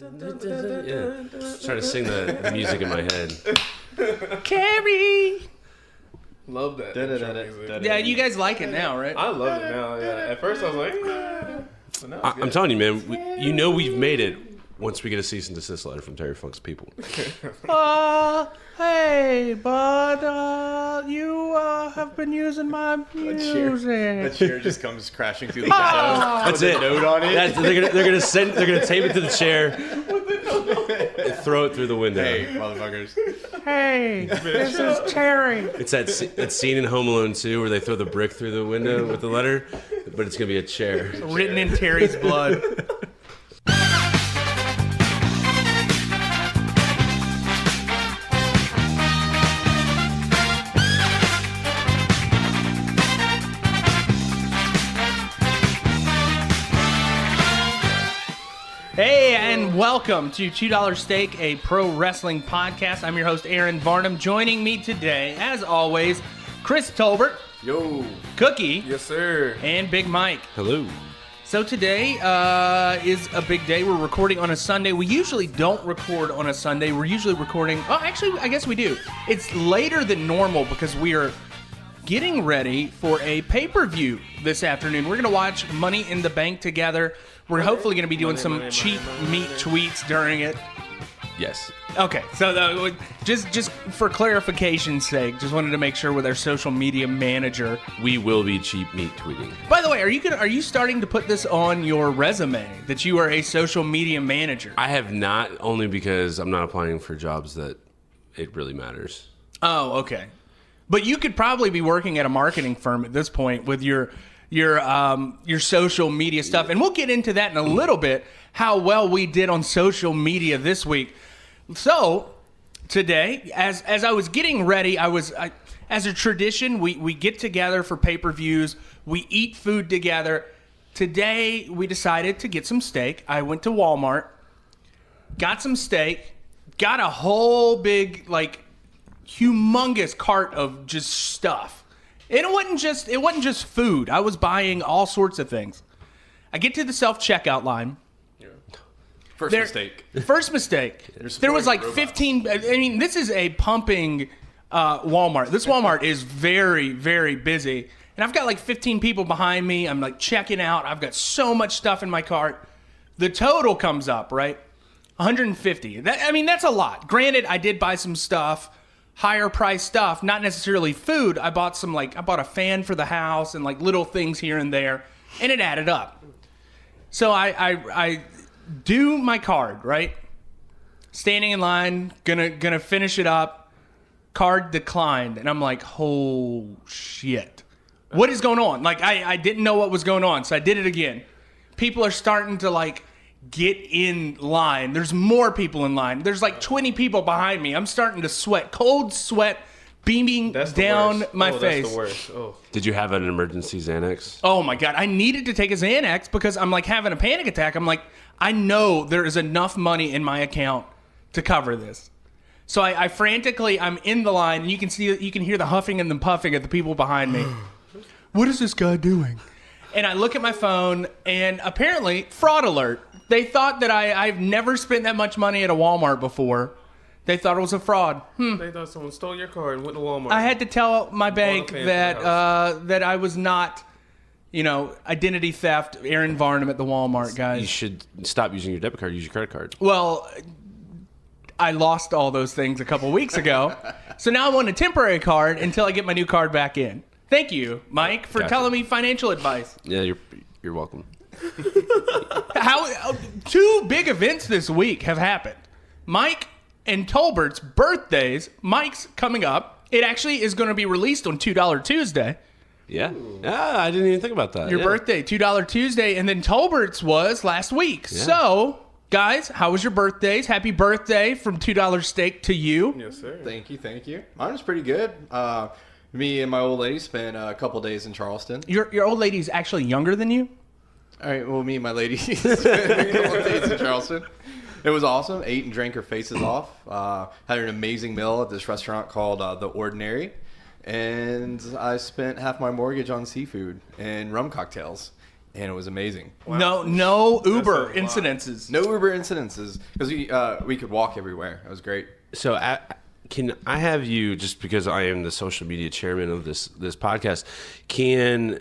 Yeah. Trying to sing the music in my head. Carrie. Love that. Yeah, you guys like it now, right? I love it now. Yeah. At first I was like, but now it's I'm telling you, man. We've made it once we get a cease and desist letter from Terry Funk's people. Hey, bud, you have been using my music. The chair just comes crashing through the window. That's it. Note on it. They're gonna tape it to the chair, and throw it through the window. Hey, motherfuckers. Hey, this is Terry. It's that scene in Home Alone 2 where they throw the brick through the window with the letter, but it's gonna be a chair. Written in Terry's blood. Hey, and welcome to $2 Steak, a pro wrestling podcast. I'm your host, Aaron Varnum. Joining me today, as always, Chris Tolbert. Yo. Cookie. Yes, sir. And Big Mike. Hello. So today is a big day. We're recording on a Sunday. We usually don't record on a Sunday. We're usually recording... Oh, actually, I guess we do. It's later than normal because we are getting ready for a pay-per-view this afternoon. We're going to watch Money in the Bank together. We're hopefully going to be doing some cheap meat tweets during it. Yes. Okay, so just for clarification's sake, just wanted to make sure with our social media manager. We will be cheap meat tweeting. By the way, are you starting to put this on your resume that you are a social media manager? I have not, only because I'm not applying for jobs that it really matters. Oh, okay. But you could probably be working at a marketing firm at this point with your social media stuff, and we'll get into that in a little bit. How well we did on social media this week. So today, as I was getting ready, as a tradition, we get together for pay-per-views. We eat food together. Today, we decided to get some steak. I went to Walmart, got some steak, got a whole big, humongous cart of just stuff. And it wasn't just food. I was buying all sorts of things. I get to the self-checkout line. First mistake. There was like 15. I mean, this is a pumping Walmart. This Walmart is very, very busy. And I've got like 15 people behind me. I'm like checking out. I've got so much stuff in my cart. The total comes up, right? 150. That's a lot. Granted, I did buy some stuff, higher price stuff, not necessarily food. I bought a fan for the house and like little things here and there, and it added up. So I do my card, right? Standing in line, gonna finish it up. Card declined, and I'm like, oh shit. What is going on? Like I didn't know what was going on, so I did it again. People are starting to get in line. There's more people in line. There's 20 people behind me. I'm starting to sweat. Cold sweat beaming down my face. That's the worst. Oh. Did you have an emergency Xanax? Oh my God. I needed to take a Xanax because I'm having a panic attack. I'm like, I know there is enough money in my account to cover this. So I frantically, I'm in the line, and you can hear the huffing and the puffing of the people behind me. What is this guy doing? And I look at my phone, and apparently, fraud alert. They thought that I've never spent that much money at a Walmart before. They thought it was a fraud. They thought someone stole your card and went to Walmart. I had to tell my bank that I was not, identity theft, Aaron Varnum at the Walmart, guys. You should stop using your debit card. Use your credit card. Well, I lost all those things a couple weeks ago. So now I'm on a temporary card until I get my new card back in. Thank you, Mike, for telling me financial advice. Yeah, you're welcome. Two big events this week have happened. Mike and Tolbert's birthdays. Mike's coming up. It actually is going to be released on $2 Tuesday. Yeah. I didn't even think about that. Your birthday, $2 Tuesday, and then Tolbert's was last week. Yeah. So, guys, how was your birthdays? Happy birthday from $2 Steak to you. Yes, sir. Thank you. Mine was pretty good. Me and my old lady spent a couple days in Charleston. Your old lady's actually younger than you? All right, well, me and my lady spent a couple of days in Charleston. It was awesome. Ate and drank her faces off. Had an amazing meal at this restaurant called The Ordinary. And I spent half my mortgage on seafood and rum cocktails. and it was amazing. Wow. No Uber That's a lot. incidences. No Uber incidences because we could walk everywhere. It was great. So can I have you, just because I am the social media chairman of this podcast,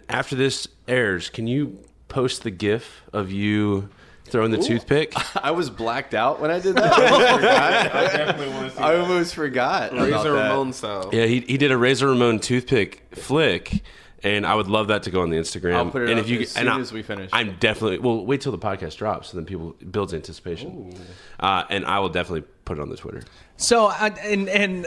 after this airs, can you post the GIF of you throwing the toothpick? I was blacked out when I did that. I almost forgot. I definitely want to see I almost forgot. about Razor that. Ramon style. Yeah, he did a Razor Ramon toothpick flick, and I would love that to go on the Instagram. I'll put it and up as soon as we finish. I'm definitely wait till the podcast drops, so then people builds anticipation. And I will definitely put it on the Twitter. So, and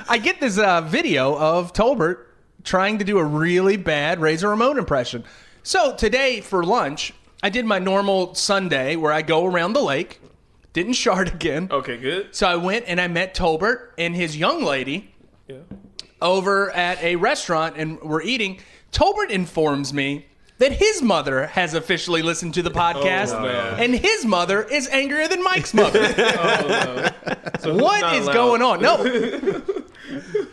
I get this video of Tolbert trying to do a really bad Razor Ramon impression. So today for lunch, I did my normal Sunday where I go around the lake. Didn't shard again. Okay, good. So I went and I met Tolbert and his young lady Yeah. over at a restaurant, and we're eating. Tolbert informs me that his mother has officially listened to the podcast, Oh, no. and his mother is angrier than Mike's mother. Oh, no. So What not is allowed. going on? No.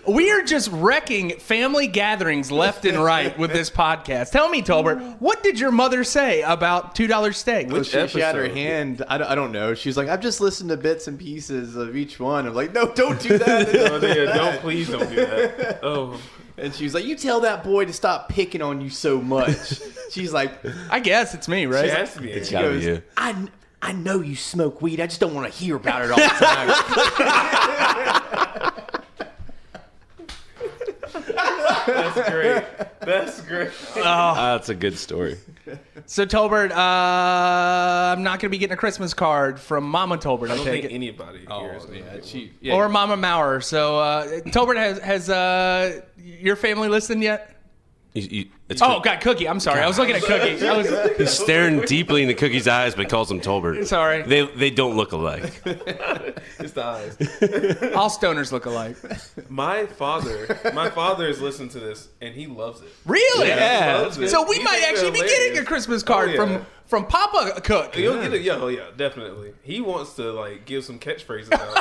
We are just wrecking family gatherings left and right with this podcast. Tell me, Tolbert, what did your mother say about $2 steak? Well, she had her episode? hand. I don't know. She's like, I've just listened to bits and pieces of each one. I'm like, no, don't do that. Oh, yeah, please don't do that. Oh, And she was like, you tell that boy to stop picking on you so much. She's like, I guess it's me, right? it has to be. It's gotta be you. I know you smoke weed. I just don't want to hear about it all the time. That's great. That's great. That's a good story. So, Tolbert, I'm not going to be getting a Christmas card from Mama Tolbert, I I don't take think it. anybody here is gonna do it. Or Mama Maurer. So, Tolbert, has your family listened yet? It's Oh, God, Cookie. I'm sorry. I was looking at Cookie. He's staring deeply into Cookie's eyes, but calls him Tolbert. Sorry. They don't look alike. It's the eyes. All stoners look alike. My father has listened to this and he loves it. Really? Yeah. He loves it. So we He might thinks actually be they're getting a hilarious. Christmas card Oh, yeah. from Papa Cook. You'll get it, yeah, definitely. He wants to like give some catchphrases out.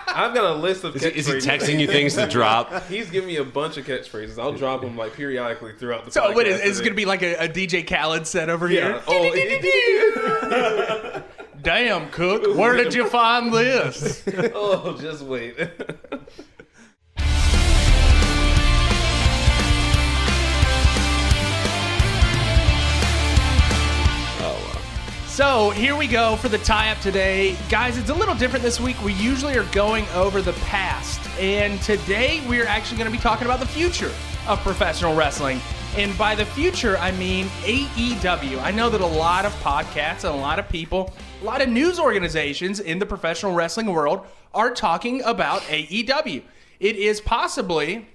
I've got a list of catchphrases. Is he texting you things to drop? He's giving me a bunch of catchphrases. I'll drop them like periodically throughout the So podcast. what is it going to be like a DJ Khaled set over Yeah. here? Oh, Damn, Cook, where did you find this? oh, just wait. So here we go for the tie-up today. Guys, it's a little different this week. We usually are going over the past. And today we're actually going to be talking about the future of professional wrestling. And by the future, I mean AEW. I know that a lot of podcasts and a lot of people, a lot of news organizations in the professional wrestling world are talking about AEW. It is possibly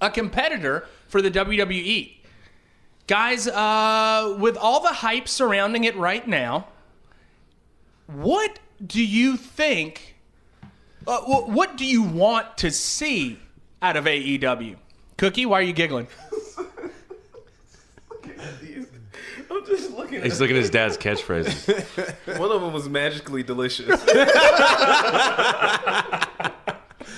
a competitor for the WWE. Guys, with all the hype surrounding it right now, what do you think, what do you want to see out of AEW? Cookie, why are you giggling? I'm just looking He's at looking at his dad's catchphrases. one of them was magically delicious.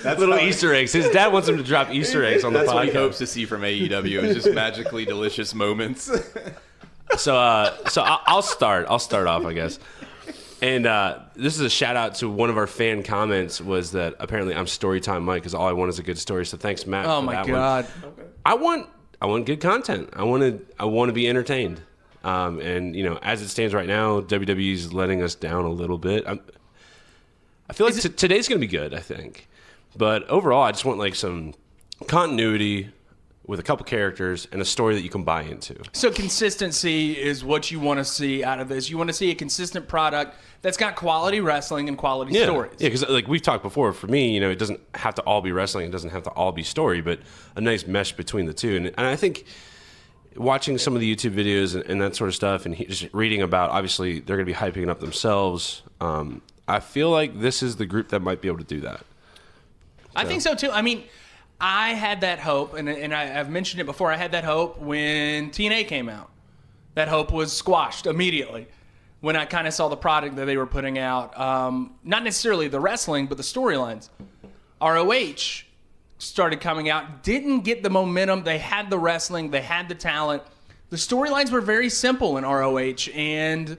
That's Little how- Easter eggs. His dad wants him to drop Easter eggs on the That's what he podcast. hopes to see from AEW is just magically delicious moments. So I'll start off, I guess. And this is a shout out to one of our fan comments was that apparently I'm Storytime Mike because all I want is a good story. So thanks, Matt. Oh for my that God. one. I want good content. I want to be entertained. And you know, as it stands right now, WWE's letting us down a little bit. I feel like today's going to be good. I think, but overall, I just want like some continuity with a couple characters and a story that you can buy into. So consistency is what you want to see out of this. You want to see a consistent product that's got quality wrestling and quality stories. Yeah, because like we've talked before, for me, you know, it doesn't have to all be wrestling. It doesn't have to all be story, but a nice mesh between the two. And I think watching some of the YouTube videos and that sort of stuff and just reading about, obviously, they're going to be hyping it up themselves. I feel like this is the group that might be able to do that. I think so, too. I mean, I had that hope, and I've mentioned it before. I had that hope when TNA came out. That hope was squashed immediately when I kind of saw the product that they were putting out. Not necessarily the wrestling, but the storylines. ROH started coming out, didn't get the momentum. They had the wrestling, they had the talent. The storylines were very simple in ROH, and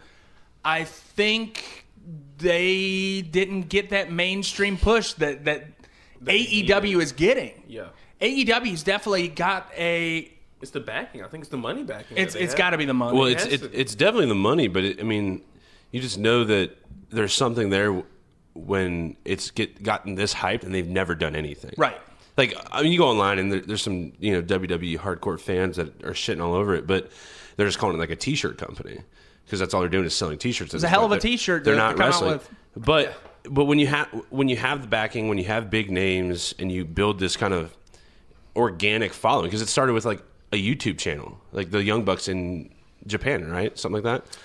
I think they didn't get that mainstream push that AEW is getting. Yeah. AEW's definitely got a... It's the backing. I think it's the money backing. It's got to be the money. Well, it's definitely the money, but you just know that there's something there when it's gotten this hyped and they've never done anything. Right. Like, you go online and there's some, WWE hardcore fans that are shitting all over it, but they're just calling it like a T-shirt company because that's all they're doing is selling T-shirts. It's a hell of a T-shirt. They're not wrestling. But when you have the backing, when you have big names and you build this kind of organic following, because it started with like a YouTube channel, like the Young Bucks in Japan, right? Something like that.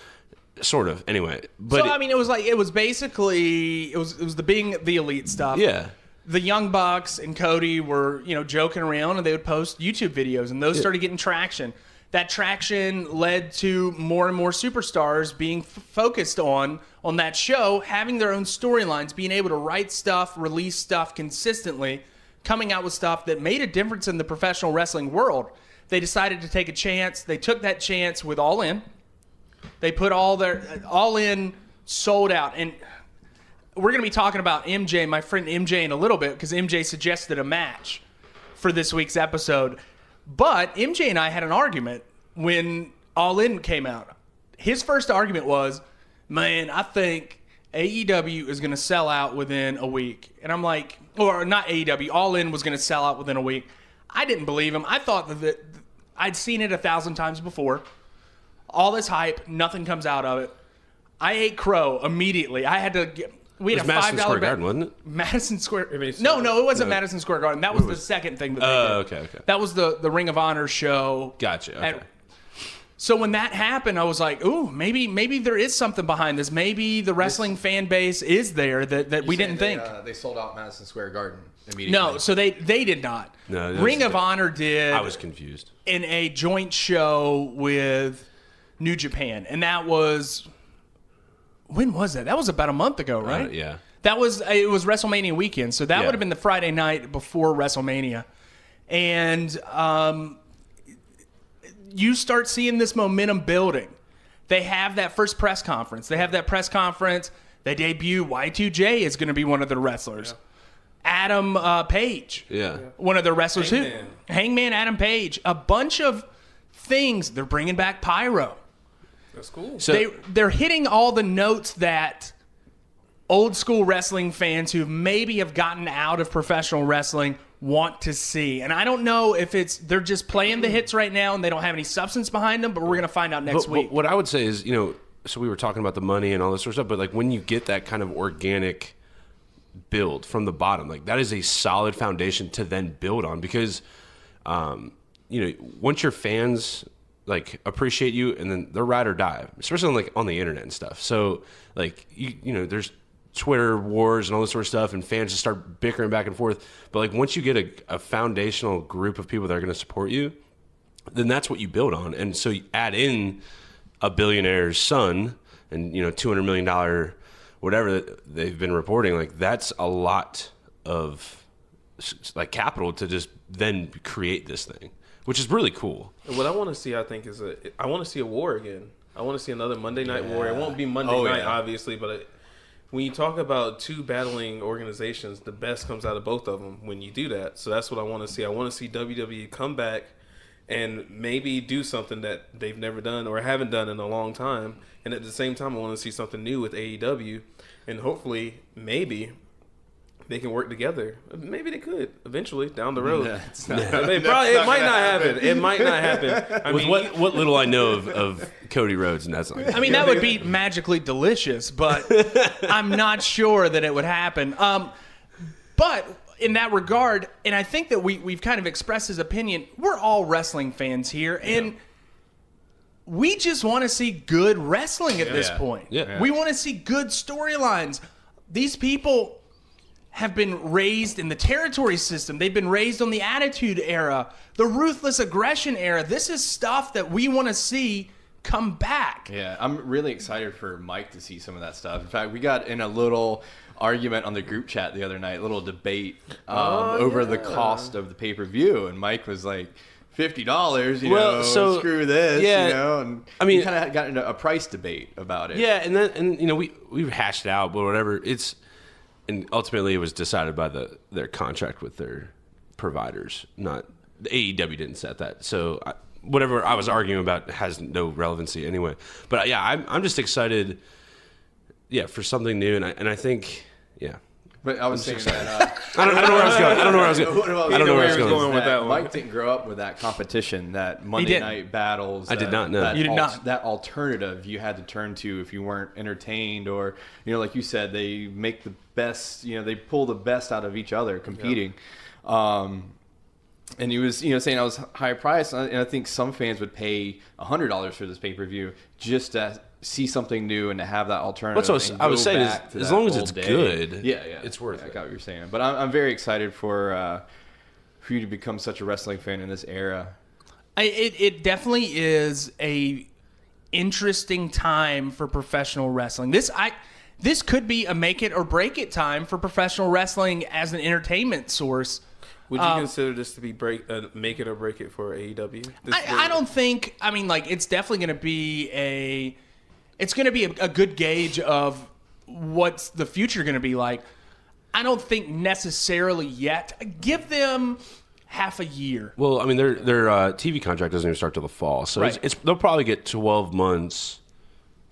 Sort of. Anyway, but it was basically the elite stuff. Yeah. The Young Bucks and Cody were, joking around, and they would post YouTube videos, and those started getting traction. That traction led to more and more superstars being focused on that show, having their own storylines, being able to write stuff, release stuff consistently, coming out with stuff that made a difference in the professional wrestling world. They decided to take a chance. They took that chance with All In. They put All In sold out. And we're going to be talking about MJ, my friend MJ, in a little bit, because MJ suggested a match for this week's episode. But MJ and I had an argument when All In came out. His first argument was, man, I think AEW is going to sell out within a week. And I'm like, or not AEW, All In was going to sell out within a week. I didn't believe him. I thought that I'd seen it 1,000 times before. All this hype, nothing comes out of it. I ate crow immediately. We had a $5 Madison Square Garden, wasn't it? Madison Square. No, it wasn't Madison Square Garden. That was the second thing that they did. Okay. That was the Ring of Honor show. Gotcha. Okay. So when that happened, I was like, ooh, maybe there is something behind this. Maybe the wrestling fan base is there that we didn't think. They sold out Madison Square Garden immediately. No, so they did not. No, Ring of Honor did. I was confused. In a joint show with New Japan. And that was... When was that? That was about a month ago, right? Yeah. It was WrestleMania weekend, so that would have been the Friday night before WrestleMania. And you start seeing this momentum building. They have that first press conference. They debut Y2J is going to be one of their wrestlers. Yeah. Adam Page. Yeah. One of their wrestlers. Hangman Adam Page. A bunch of things. They're bringing back Pyro. That's cool. So they're hitting all the notes that old school wrestling fans who maybe have gotten out of professional wrestling want to see. And I don't know if they're just playing the hits right now and they don't have any substance behind them, but we're going to find out next week. What I would say is, so we were talking about the money and all this sort of stuff, but like when you get that kind of organic build from the bottom, like that is a solid foundation to then build on because, once your fans like appreciate you and then they're ride or die, especially on the internet and stuff. So like, there's Twitter wars and all this sort of stuff and fans just start bickering back and forth. But like once you get a foundational group of people that are going to support you, then that's what you build on. And so you add in a billionaire's son and, $200 million, whatever that they've been reporting, like that's a lot of like capital to just then create this thing, which is really cool. What I want to see, I think, is I want to see a war again. I want to see another Monday Night War. It won't be Monday night, obviously, but when you talk about two battling organizations, the best comes out of both of them when you do that. So that's what I want to see. I want to see WWE come back and maybe do something that they've never done or haven't done in a long time. And at the same time, I want to see something new with AEW. And hopefully, maybe they can work together. Maybe they could eventually down the road. It might not happen. It might not happen. With what little I know of Cody Rhodes, and that's like, I mean, that would be magically delicious, but I'm not sure that it would happen. But in that regard, and I think that we've kind of expressed his opinion, we're all wrestling fans here, and we just want to see good wrestling at this point. Yeah. We want to see good storylines. These people have been raised in the territory system. They've been raised on the Attitude Era, the Ruthless Aggression Era. This is stuff that we want to see come back. Yeah, I'm really excited for Mike to see some of that stuff. In fact, we got in a little argument on the group chat the other night, a little debate over the cost of the pay-per-view, and Mike was like $50, Well, so- screw this, yeah, and I mean- you kind of got into a price debate about it. Yeah, and we hashed it out, but whatever. And ultimately it was decided by their contract with their providers, not the AEW didn't set that. So whatever I was arguing about has no relevancy anyway. But yeah, I'm just excited, for something new, and I think, yeah. But I was saying that I don't know where I was going. I don't know where I was going. I don't know where I was going with that one. Mike didn't grow up with that competition, that Monday night battles. I did not know. You did not. That alternative you had to turn to if you weren't entertained, or like you said, they make the best. They pull the best out of each other competing. And he was, saying I was high priced, and I think some fans would pay $100 for this pay-per-view just to see something new and to have that alternative. That's what I was saying. As long as it's good, yeah, it's worth it. I got what you're saying, but I'm very excited for you to become such a wrestling fan in this era. It definitely is a interesting time for professional wrestling. This could be a make it or break it time for professional wrestling as an entertainment source. Would you consider this to be make it or break it for AEW? I don't think. I mean, it's definitely going to be a good gauge of what's the future going to be like. I don't think necessarily yet. Give them half a year. Well, I mean, their TV contract doesn't even start till the fall, so Right. they'll probably get 12 months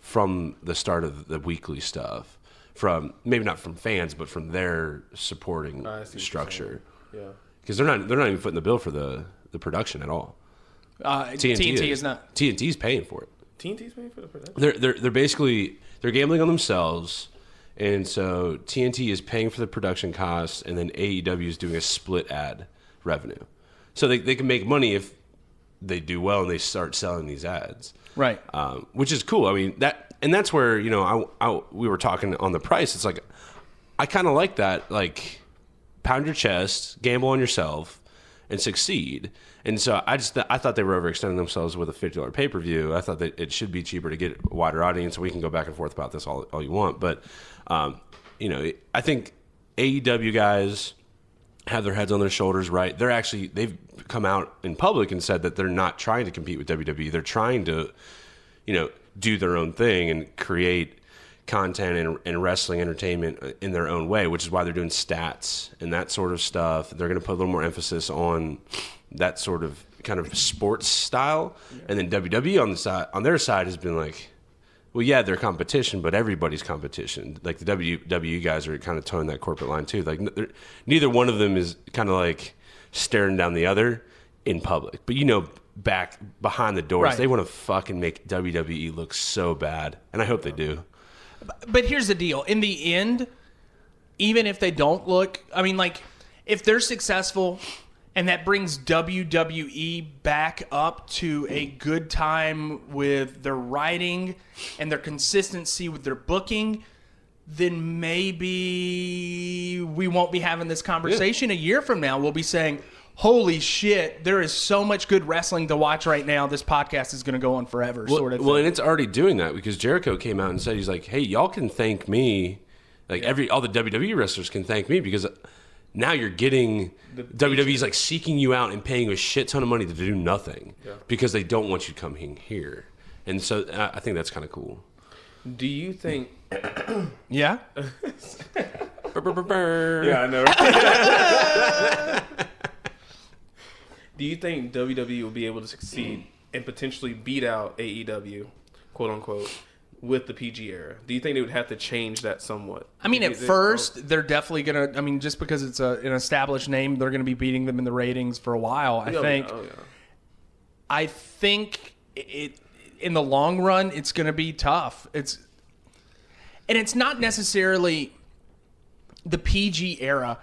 from the start of the weekly stuff. From maybe not from fans, but from their supporting structure. Yeah. Because they're not even footing the bill for the production at all. TNT is not. TNT's paying for it. TNT's paying for the production? They're basically gambling on themselves, and so TNT is paying for the production costs, and then AEW is doing a split ad revenue. So they can make money if they do well and they start selling these ads. Right. Which is cool. I mean, that's where, we were talking on the price. It's like, I kind of like that, pound your chest, gamble on yourself, and succeed. And so I thought they were overextending themselves with a $50 pay-per-view. I thought that it should be cheaper to get a wider audience. We can go back and forth about this all you want. But, I think AEW guys have their heads on their shoulders, right? They've come out in public and said that they're not trying to compete with WWE. They're trying to, do their own thing and create content and wrestling entertainment in their own way, which is why they're doing stats and that sort of stuff. They're going to put a little more emphasis on that sort of kind of sports style. And then WWE on their side has been like, well, yeah, they're competition, but everybody's competition. Like the WWE guys are kind of towing that corporate line too. Like neither one of them is kind of like staring down the other in public. But back behind the doors, right. They want to fucking make WWE look so bad. And I hope they do. But here's the deal. In the end, even if they don't look, if they're successful and that brings WWE back up to a good time with their writing and their consistency with their booking, then maybe we won't be having this conversation a year from now. We'll be saying, holy shit, there is so much good wrestling to watch right now. This podcast is going to go on forever, sort of thing. Well, and it's already doing that because Jericho came out and said, he's like, hey, y'all can thank me. All the WWE wrestlers can thank me because now you're getting WWE's seeking you out and paying you a shit ton of money to do nothing because they don't want you coming here. And so I think that's kind of cool. Do you think... Yeah? Yeah, I know. Do you think WWE will be able to succeed and potentially beat out AEW, quote unquote, with the PG era? Do you think they would have to change that somewhat? At first, they're definitely going to, just because it's an established name, they're going to be beating them in the ratings for a while, I think. Oh, yeah. I think in the long run, it's going to be tough. And it's not necessarily the PG era.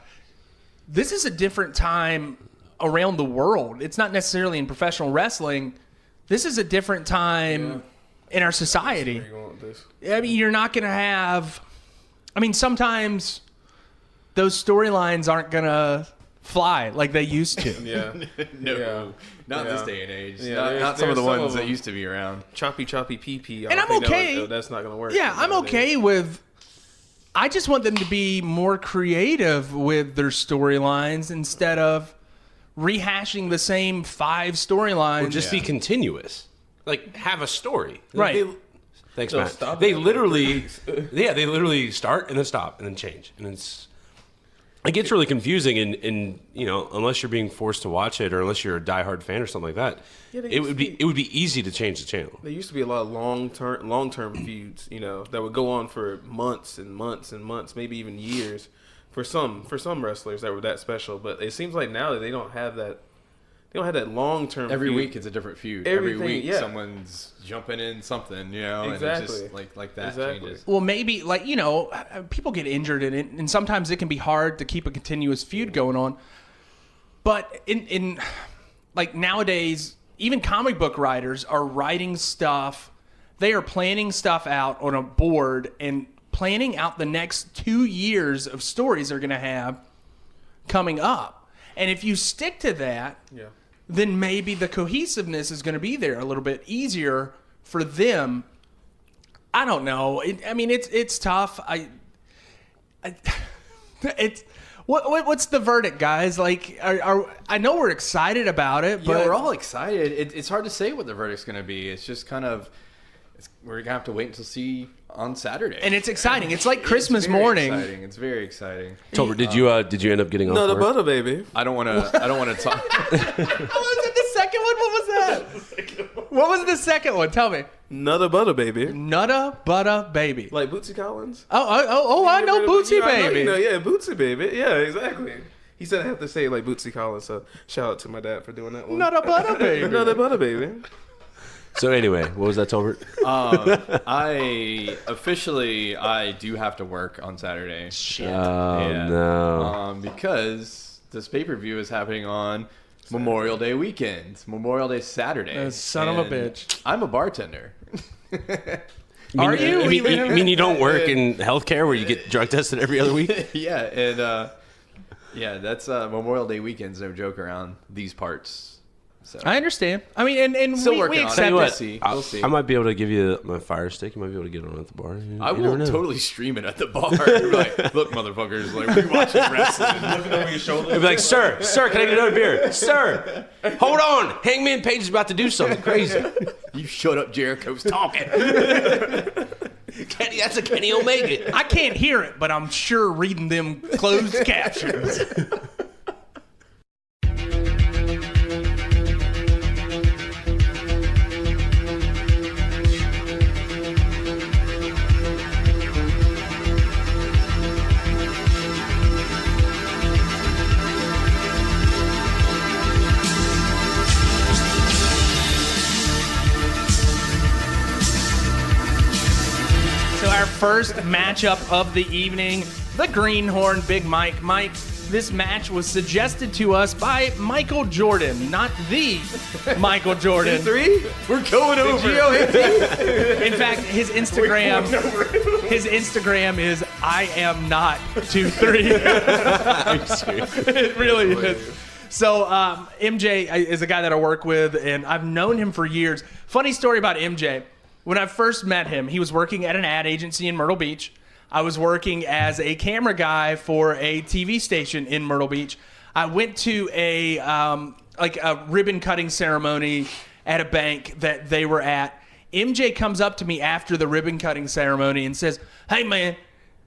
This is a different time around the world. It's not necessarily in professional wrestling. This is a different time in our society. Where you going with this? You're not going to have... sometimes those storylines aren't going to fly like they used to. Yeah. No, not in this day and age. Yeah, not some of the some ones of that used to be around. Choppy PP. And I'm okay. That's not going to work. Yeah, I'm okay with... I just want them to be more creative with their storylines instead of rehashing the same 5 storylines. Or just be continuous. Like, have a story. Right. Thanks, Matt. They literally start and then stop and then change. And it gets really confusing, and unless you're being forced to watch it or unless you're a diehard fan or something like that, it would be easy to change the channel. There used to be a lot of long term feuds, that would go on for months and months and months, maybe even years, for some wrestlers that were that special. But it seems like now that they don't have that. They don't have that long-term Every feud. week it's a different feud. Everything, Every week someone's jumping in something, Exactly. and it's just like that changes. Well, maybe, people get injured in it, and sometimes it can be hard to keep a continuous feud going on. But in nowadays, even comic book writers are writing stuff. They are planning stuff out on a board and planning out the next 2 years of stories they're going to have coming up. And if you stick to that... Yeah. then maybe the cohesiveness is going to be there a little bit easier for them. I don't know. It's tough. What's the verdict, guys? I know we're excited about it, but we're all excited. It's hard to say what the verdict's going to be. It's just kind of we're going to have to wait until see on Saturday. And it's exciting. It's like Christmas morning. It's very exciting. Tolbert, did you end up getting on? Nutter butter, baby. I don't want to talk. What was it? The second one? What was that? What was the second one? Tell me. Nutter butter, baby. Nutter butter baby. Like Bootsy Collins? Oh! I know Bootsy baby. Bootsy baby. Yeah, exactly. He said I have to say it like Bootsy Collins, so shout out to my dad for doing that one. Nutter butter baby. Nutter butter, baby. So anyway, what was that, Tolbert? I do have to work on Saturday. Shit. No. Because this pay-per-view is happening on Memorial Day weekend. Memorial Day Saturday. Son of a bitch. I'm a bartender. Are you? You mean you don't work in healthcare where you get drug tested every other week? Yeah, and that's Memorial Day weekend's no joke around these parts. So. I understand. I mean, and Still we working on it. accept We'll it. see. We'll see. I might be able to give you my fire stick. You might be able to get on at the bar. I will totally stream it at the bar. Like, look, motherfuckers, we watching wrestling. Looking over your shoulder. I'd be like, sir, can I get another beer? Sir, hold on. Hangman Page is about to do something crazy. You shut up, Jericho's talking. Kenny, that's a Kenny Omega. I can't hear it, but I'm sure reading them closed captions. Our first matchup of the evening, the Greenhorn Big Mike. Mike, this match was suggested to us by Michael Jordan, not the Michael Jordan. 3? We're going over. In fact, his Instagram is I am not 2-3. It really is. So MJ is a guy that I work with, and I've known him for years. Funny story about MJ. When I first met him, he was working at an ad agency in Myrtle Beach. I was working as a camera guy for a TV station in Myrtle Beach. I went to a ribbon cutting ceremony at a bank that they were at. MJ comes up to me after the ribbon cutting ceremony and says, "Hey man,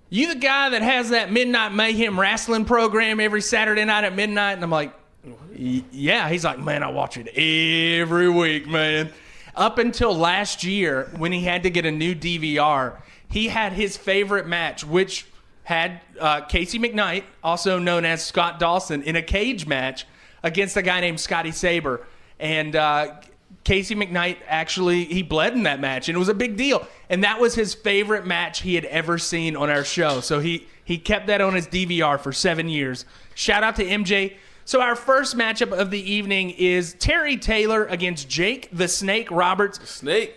you the guy that has that Midnight Mayhem wrestling program every Saturday night at midnight?" And I'm like, "Yeah." He's like, "Man, I watch it every week, man." Up until last year, when he had to get a new DVR, he had his favorite match, which had Casey McKnight, also known as Scott Dawson, in a cage match against a guy named Scotty Saber. And Casey McKnight actually, he bled in that match, and it was a big deal. And that was his favorite match he had ever seen on our show. So he kept that on his DVR for 7 years. Shout out to MJ. So our first matchup of the evening is Terry Taylor against Jake the Snake Roberts. Snake.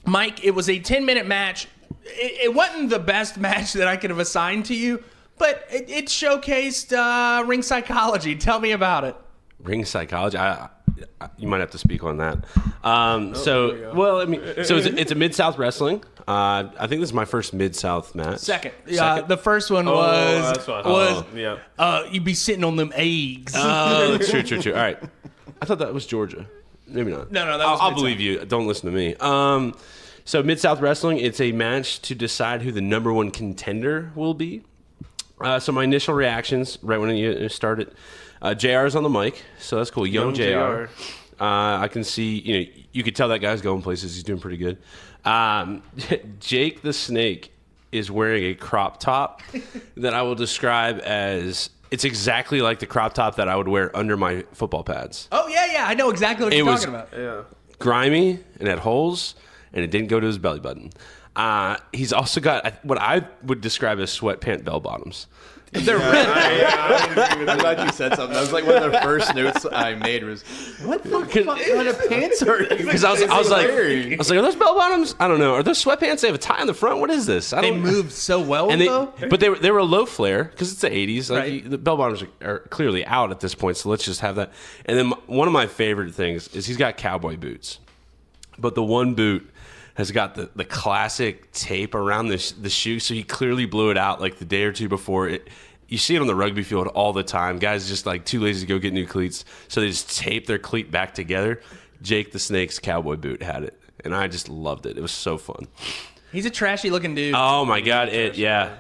Mike, it was a 10-minute match. It wasn't the best match that I could have assigned to you, but it showcased ring psychology. Tell me about it. Ring psychology? You might have to speak on that. So it's a Mid-South Wrestling. I think this is my first Mid-South match. Second. The first one was you'd be sitting on them eggs. Oh, true. All right. I thought that was Georgia. Maybe not. No, that was I'll believe you. Don't listen to me. So Mid-South Wrestling, it's a match to decide who the number one contender will be. So my initial reactions, right when you started, JR is on the mic, so that's cool. Young JR. I can see, you could tell that guy's going places. He's doing pretty good. Jake the Snake is wearing a crop top that I will describe as, it's exactly like the crop top that I would wear under my football pads. Oh, yeah. I know exactly what you're talking about. Yeah. Grimy and had holes, and it didn't go to his belly button. He's also got what I would describe as sweatpant bell bottoms. They're red. I'm glad you said something. That was like one of the first notes I made was, what the fuck kind of pants are you? Because I was like, are those bell bottoms? I don't know. Are those sweatpants? They have a tie on the front. What is this? They moved so well, though. But they were a low flare because it's the 80s. Like, right. The bell bottoms are clearly out at this point, so let's just have that. And then one of my favorite things is he's got cowboy boots. But the one boot has got the classic tape around the shoe, so he clearly blew it out like the day or two before. You see it on the rugby field all the time. Guys just like too lazy to go get new cleats, so they just tape their cleat back together. Jake the Snake's cowboy boot had it, and I just loved it. It was so fun. He's a trashy looking dude. Oh my God! Yeah.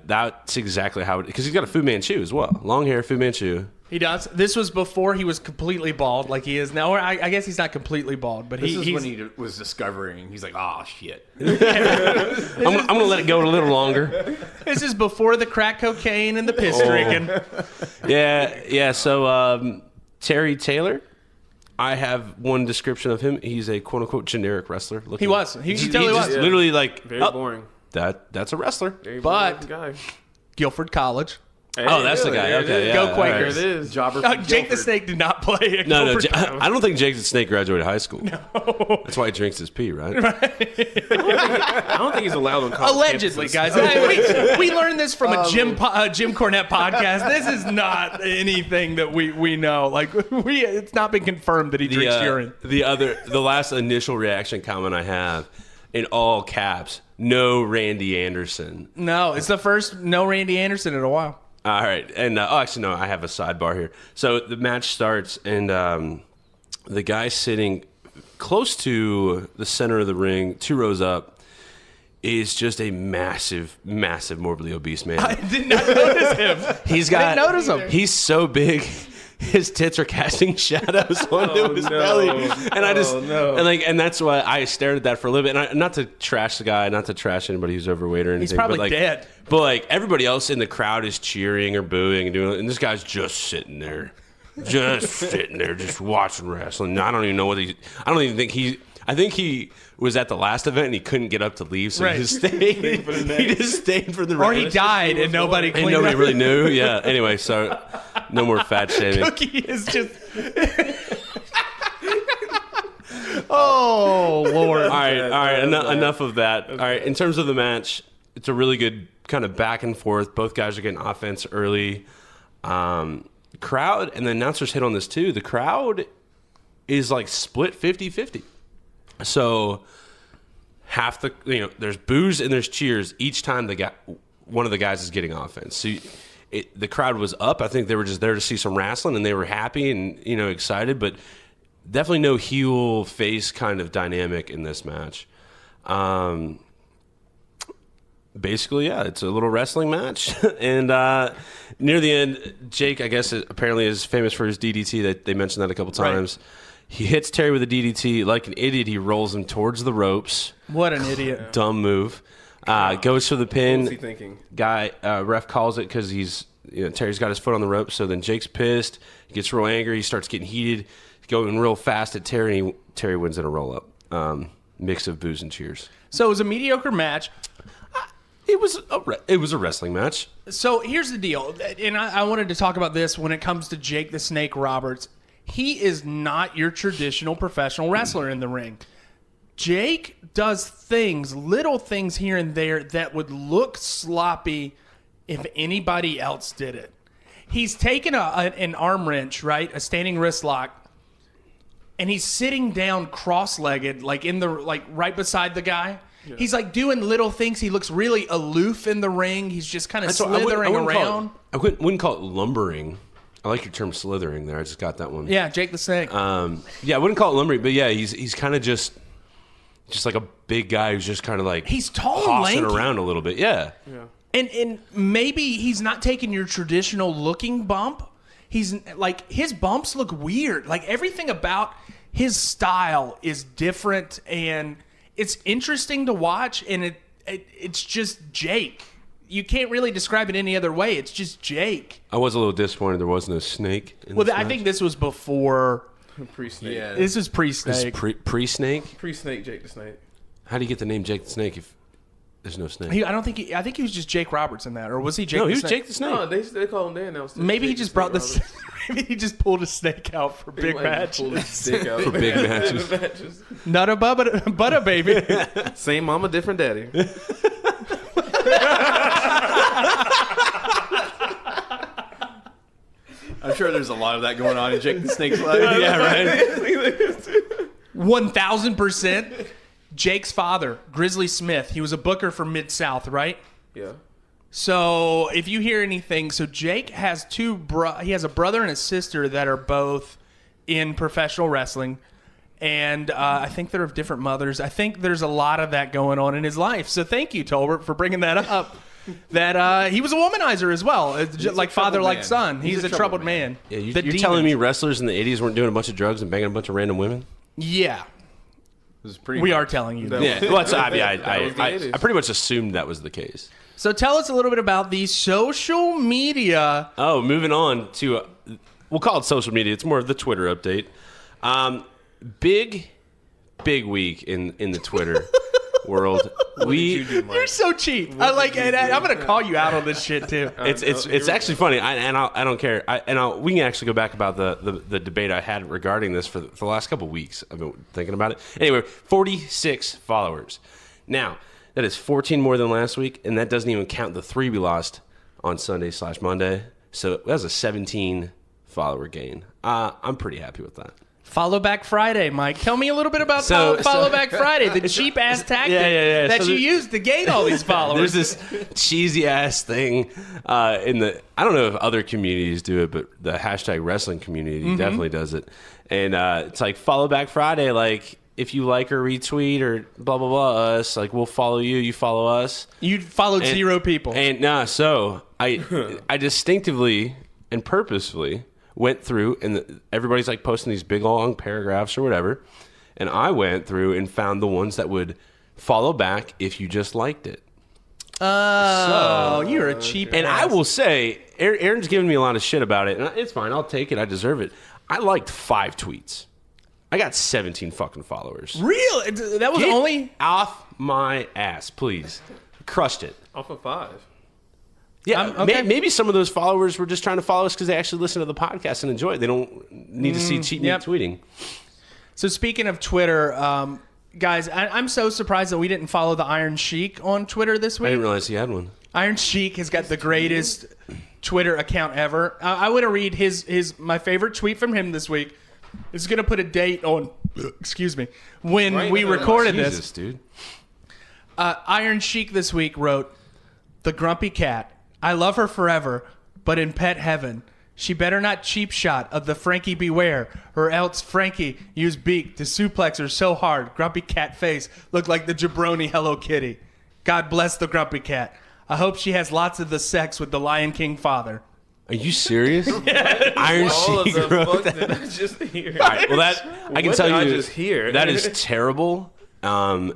That's exactly how it. Because he's got a Fu Manchu as well. Long hair, Fu Manchu. He does. This was before he was completely bald like he is now. Or I guess he's not completely bald, but this is when he was discovering. He's like, oh, shit. I'm going to let it go a little longer. This is before the crack cocaine and the piss drinking. Yeah. So Terry Taylor, I have one description of him. He's a quote-unquote generic wrestler. He was. He totally was. Yeah. Literally like... Very boring. That's a wrestler. Very but boring guy. Guilford College. Hey, that's the guy. Okay, yeah. Go Quakers. There it is. Jobber Jake the Snake did not play. No. I don't think Jake the Snake graduated high school. No. That's why he drinks his pee, right? I don't think he's allowed on college Allegedly, campuses. guys. Hey, we learned this from a Jim Cornette podcast. This is not anything that we know. Like it's not been confirmed that he drinks urine. The last initial reaction comment I have, in all caps, no Randy Anderson. No, it's the first no Randy Anderson in a while. All right. And actually, no, I have a sidebar here. So the match starts, and the guy sitting close to the center of the ring, 2 rows up, is just a massive, massive morbidly obese man. I did not notice him. I didn't notice him. He's so big. His tits are casting shadows onto his belly, and and that's why I stared at that for a little bit. And not to trash the guy, not to trash anybody who's overweight or anything. He's probably dead. But like everybody else in the crowd is cheering or booing and doing it, and this guy's just sitting there, just watching wrestling. I don't even know what I don't even think he. I think he was at the last event and he couldn't get up to leave, so he just stayed. He just stayed for the rest. Or he died and nobody cleaned nobody up. really knew. Yeah. Anyway, so no more fat shaming. Cookie is just. Oh Lord! All right. Enough of that. All right. In terms of the match, it's a really good kind of back and forth. Both guys are getting offense early. Crowd, and the announcers hit on this too. The crowd is like split 50-50. So half the there's boos and there's cheers each time one of the guys is getting offense. So the crowd was up. I think they were just there to see some wrestling, and they were happy and excited. But definitely no heel face kind of dynamic in this match. Basically, yeah, it's a little wrestling match. And near the end, Jake, I guess, apparently is famous for his DDT. That they mentioned that a couple times. Right. He hits Terry with a DDT. Like an idiot, he rolls him towards the ropes. What an idiot. Dumb move. Goes for the pin. What was he thinking? Ref calls it because Terry's got his foot on the rope. So then Jake's pissed. He gets real angry. He starts getting heated. Going real fast at Terry. And Terry wins in a roll-up. Mix of boos and cheers. So it was a mediocre match. It was a wrestling match. So here's the deal. And I wanted to talk about this when it comes to Jake the Snake Roberts. He is not your traditional professional wrestler in the ring. Jake does little things here and there that would look sloppy if anybody else did it. He's taken an arm wrench, right? A standing wrist lock, and he's sitting down cross-legged, right beside the guy. Yeah. He's like doing little things. He looks really aloof in the ring. He's just kind of slithering around. I wouldn't call it lumbering. I like your term slithering there. I just got that one. Yeah, Jake the Snake. Yeah, I wouldn't call it lumbering, but yeah, he's kind of just like a big guy who's just kind of like he's tall and tossing lanky around a little bit. Yeah. And maybe he's not taking your traditional looking bump. He's like his bumps look weird. Like everything about his style is different, and it's interesting to watch. And it's just Jake. You can't really describe it any other way. It's just Jake. I was a little disappointed there wasn't a snake. I think this was before pre-snake. Yeah, this is pre-snake. Pre-snake. Pre-snake, Jake the Snake. How do you get the name Jake the Snake if there's no snake? I think he was just Jake Roberts in that, or was he Jake? No, the he was Snake? Jake the Snake. No, they call him there now. Maybe Jake he just brought this. Roberts. Maybe he just pulled a snake out for big matches. For big matches. Not a butter baby. Same mama, different daddy. I'm sure there's a lot of that going on in Jake the Snake's life. Yeah, right. 1000%. Jake's father, Grizzly Smith, he was a booker for Mid-South, right? Yeah. So if you hear anything, so Jake has he has a brother and a sister that are both in professional wrestling. And I think they're of different mothers. I think there's a lot of that going on in his life. So thank you, Tolbert, for bringing that up. That he was a womanizer as well, like father, like son. He's a troubled man. Yeah, you're telling me wrestlers in the 80s weren't doing a bunch of drugs and banging a bunch of random women? Yeah. We We are telling you that. Yeah, well, I pretty much assumed that was the case. So tell us a little bit about the social media. Oh, moving on to, we'll call it social media. It's more of the Twitter update. Big week in the Twitter world. You're so cheap. I'm going to call you out on this shit too. It's actually funny, I don't care. We can actually go back about the debate I had regarding this for the last couple of weeks. I've been thinking about it. Anyway, 46 followers. Now, that is 14 more than last week, and that doesn't even count the 3 we lost on Sunday/Monday. So that was a 17 follower gain. I'm pretty happy with that. Follow Back Friday, Mike. Tell me a little bit about Follow Back Friday, the cheap-ass tactic that you used to gain all these followers. There's this cheesy-ass thing I don't know if other communities do it, but the hashtag wrestling community definitely does it. And it's like Follow Back Friday, like if you like or retweet or blah, blah, blah us, like we'll follow you, you follow us. You followed 0 people. And so I distinctively and purposefully went through, and everybody's like posting these big long paragraphs or whatever, and I went through and found the ones that would follow back if you just liked it. Oh, so, you're a cheap and ass. I will say, Aaron's giving me a lot of shit about it, and it's fine. I'll take it. I deserve it. I liked 5 tweets. I got 17 fucking followers. Real? That was Get only off my ass, please. Crushed it. Off of 5. Yeah, okay. Maybe some of those followers were just trying to follow us because they actually listen to the podcast and enjoy it. They don't need to see cheap tweeting. So speaking of Twitter, guys, I'm so surprised that we didn't follow the Iron Sheik on Twitter this week. I didn't realize he had one. Iron Sheik has got the greatest Twitter account ever. I want to read my favorite tweet from him this week. It's going to put a date on, when we recorded Jesus, dude. Iron Sheik this week wrote, "The grumpy cat. I love her forever, but in pet heaven, she better not cheap shot of the Frankie beware, or else Frankie use beak to suplex her so hard, grumpy cat face look like the jabroni Hello Kitty. God bless the grumpy cat. I hope she has lots of the sex with the Lion King father." Are you serious? Iron Sheik wrote that. Did I just hear? All right, well, I can tell you, I just hear? That is terrible. And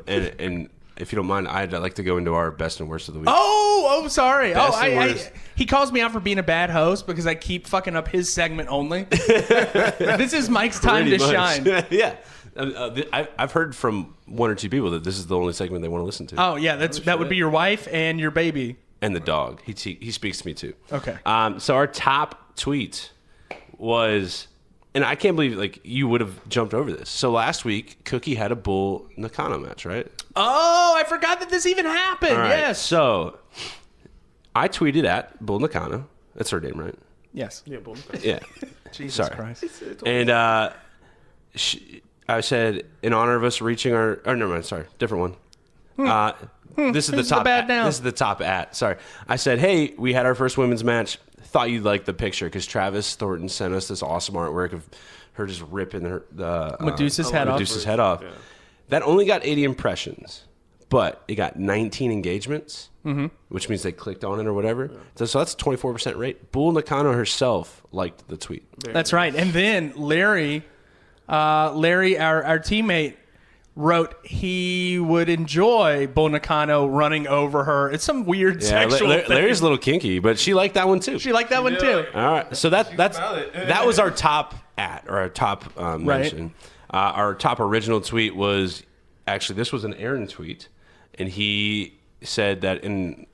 if you don't mind, I'd like to go into our best and worst of the week. Oh, sorry. Best and worst. He calls me out for being a bad host because I keep fucking up his segment only. This is Mike's time to shine. Yeah. I've heard from 1 or 2 people that this is the only segment they want to listen to. Oh, yeah. That would be your wife and your baby. And the dog. He speaks to me too. Okay. So our top tweet was, and I can't believe you would have jumped over this. So last week, Cookie had a Bull Nakano match, right? Oh, I forgot that this even happened. All right, yes. So I tweeted at Bull Nakano. That's her name, right? Yes. Yeah, boom. Yeah. Jesus Sorry. Christ. And I said, in honor of us reaching our... Oh, never mind. Sorry. Different one. This is the top. bad now. This is the top at. Sorry, I said, hey, we had our first women's match. Thought you'd like the picture because Travis Thornton sent us this awesome artwork of her just ripping the Medusa's head off. Yeah. That only got 80 impressions, but it got 19 engagements, which means they clicked on it or whatever. Yeah. So that's a 24% rate. Bull Nakano herself liked the tweet. That's right. And then Larry, our teammate, wrote he would enjoy Bull Nakano running over her. It's some weird sexual thing. Larry's a little kinky, but she liked that one too. She liked that one too. All right, so that was our top our top mention. Our top original tweet was actually this was an Aaron tweet, and he said that in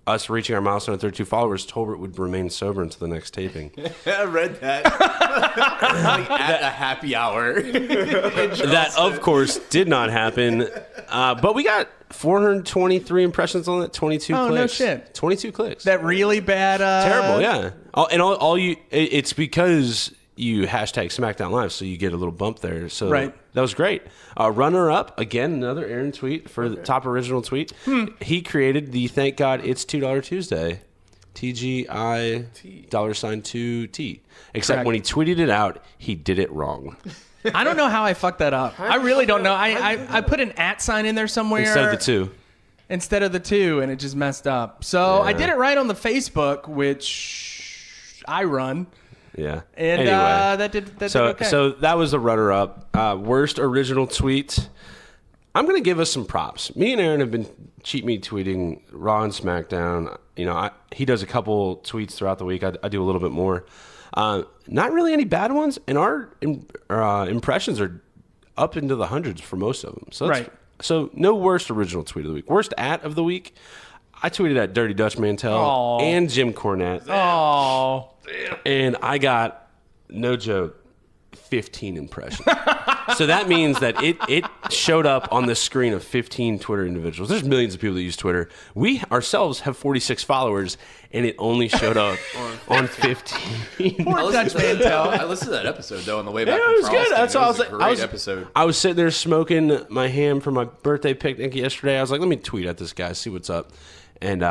us reaching our milestone of 32 followers, Tolbert would remain sober until the next taping. I read that. At a happy hour. That, of course, did not happen. But we got 423 impressions on it, 22 clicks. Oh, no shit. 22 clicks. That really bad... Terrible, yeah. It's because you hashtag SmackDown Live, so you get a little bump there. So that was great. Runner-up, again, another Aaron tweet for the top original tweet. He created the Thank God It's $2 Tuesday. TGI $2T. Except when he tweeted it out, he did it wrong. I don't know how I fucked that up. I really don't know. I put an @ sign in there somewhere. Instead of the 2, and it just messed up. So I did it right on the Facebook, which I run. Yeah. And anyway, that did okay. So that was the runner-up. Worst original tweet. I'm going to give us some props. Me and Aaron have been cheat meat tweeting Raw and SmackDown. You know, he does a couple tweets throughout the week. I do a little bit more. Not really any bad ones, and our impressions are up into the hundreds for most of them. So So no worst original tweet of the week. Worst @ of the week. I tweeted at Dirty Dutch Mantel and Jim Cornette. Oh. And I got, no joke, 15 impressions. So that means that it showed up on the screen of 15 Twitter individuals. There's millions of people that use Twitter. We ourselves have 46 followers, and it only showed up on 15. Poor Dutch Mantel. I listened to that episode, though, on the way back Yeah, from it was good. Charleston. That's all I was It was a great episode. I was sitting there smoking my ham for my birthday picnic yesterday. I was like, let me tweet at this guy, see what's up. And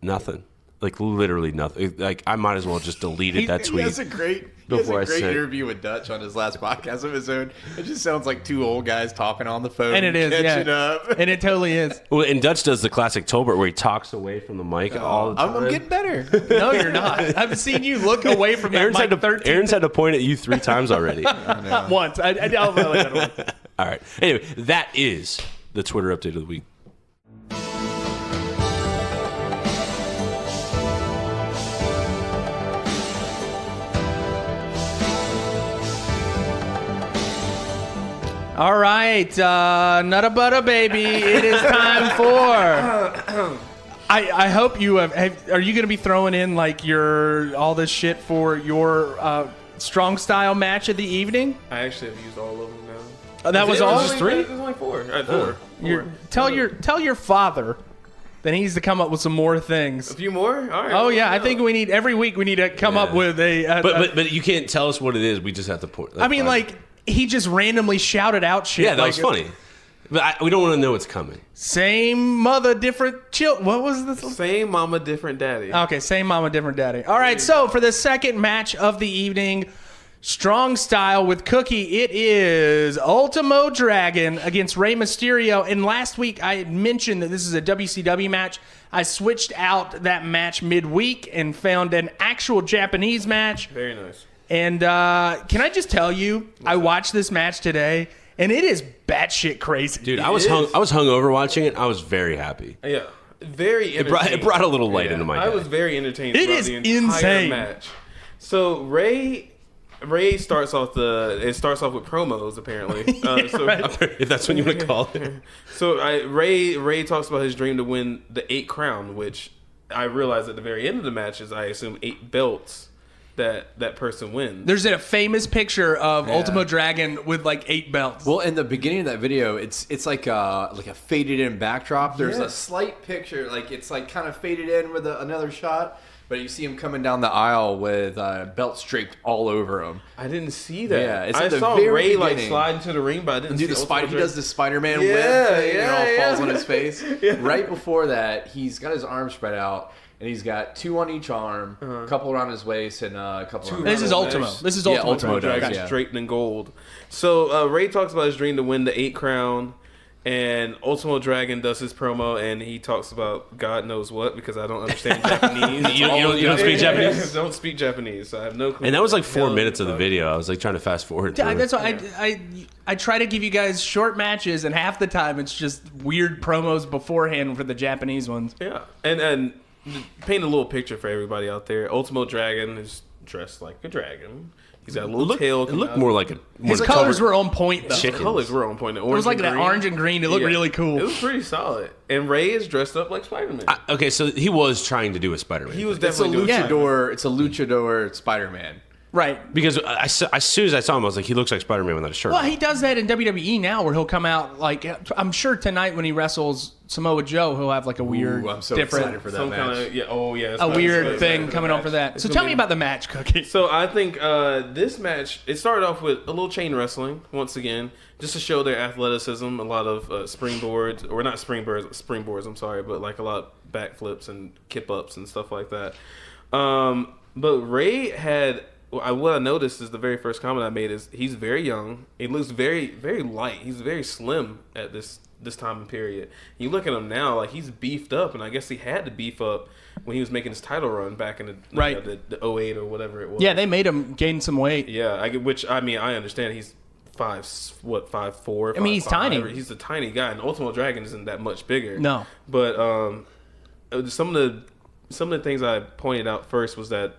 nothing. Like, literally nothing. Like, I might as well just deleted that tweet. He has a great interview with Dutch on his last podcast of his own. It just sounds like two old guys talking on the phone. And it is, catching up. And it totally is. Well, and Dutch does the classic Tolbert where he talks away from the mic all the time. I'm getting better. No, you're not. I've seen you look away from that mic 13 Aaron's had to point at you 3 times already. Once. I don't know that once. All right. Anyway, that is the Twitter update of the week. All right, Nutta Butta Baby, it is time for... I hope you have... Are you going to be throwing in like all this shit for your strong style match of the evening? I actually have used all of them now. Oh, that was all? Just 3? There's only 4. Tell your father that he needs to come up with some more things. A few more? All right. Oh, yeah. I think every week we need to come up with a... But you can't tell us what it is. We just have to point... I mean, he just randomly shouted out shit. Yeah, that was funny. But we don't want to know what's coming. Same mother, different child. What was this? Same mama, different daddy. Okay, same mama, different daddy. All right, so for the second match of the evening, strong style with Cookie, it is Ultimo Dragon against Rey Mysterio. And last week I had mentioned that this is a WCW match. I switched out that match midweek and found an actual Japanese match. Very nice. And can I just tell you, I watched this match today, and it is batshit crazy. Dude, I was hungover watching it. I was very happy. Yeah, very entertaining. It brought a little light into my day. I was very entertained. It is the entire insane. Match. So Ray starts off with promos apparently. If that's what you want to call it. So Ray talks about his dream to win the 8 crown, which I realized at the very end of the match is I assume 8 belts. That person wins. There's a famous picture of Ultimo Dragon with like 8 belts. Well, in the beginning of that video, it's like a faded in backdrop. There's a slight picture, like it's like kind of faded in with another shot, But you see him coming down the aisle with belts draped all over him. I didn't see that. Yeah, it's I at the saw very Ray beginning. slide into the ring, but I didn't see He does the Spider-Man Yeah, web thing, and it all yeah. falls on his face. Yeah. Right before that, he's got his arms spread out, and he's got 2 on each arm, a couple around his waist, and a couple around This his is legs. Ultimo. This is Yeah, Ultimo. Ultimo does, Dragon's yeah. draped in gold. So Ray talks about his dream to win the 8 crown, and Ultimo Dragon does his promo, and he talks about God knows what because I don't understand Japanese. You don't speak Japanese? Don't speak Japanese, so I have no clue. And that was like what 4 the hell minutes he's of the talking video. I was like trying to fast forward. Yeah, through that's it. why I try to give you guys short matches, and half the time it's just weird promos beforehand for the Japanese ones. Yeah, and paint a little picture for everybody out there. Ultimo Dragon is dressed like a dragon. He's got a little tail. It looked more like a. His colors were on point, though. The colors were on point. It was like that orange and green. It looked really cool. It was pretty solid. And Ray is dressed up like Spider-Man. Okay, so he was trying to do a Spider-Man. He was It's a definitely doing luchador. It's a luchador Spider-Man. Right. Because as soon as I saw him, I was like, he looks like Spider-Man without a shirt. Well, on. he does that in WWE now, where he'll come out like I'm sure tonight when he wrestles Samoa Joe, he'll have like a weird, I'm so different, excited for that some match. kind of a weird thing coming on for that. So tell me about the match, Cookie. So I think this match, it started off with a little chain wrestling once again, just to show their athleticism. A lot of springboards, or not springboards. I'm sorry, but like a lot of backflips and kip ups and stuff like that. But Ray had. What I noticed is the very first comment I made is he's very young. He looks very, very light. He's very slim at this time period. You look at him now, like he's beefed up, and I guess he had to beef up when he was making his title run back in the 08 or whatever it was. Yeah, they made him gain some weight. Yeah, I understand he's 5'4". I mean, he's tiny. He's a tiny guy, and Ultimo Dragon isn't that much bigger. No, but some of the things I pointed out first was that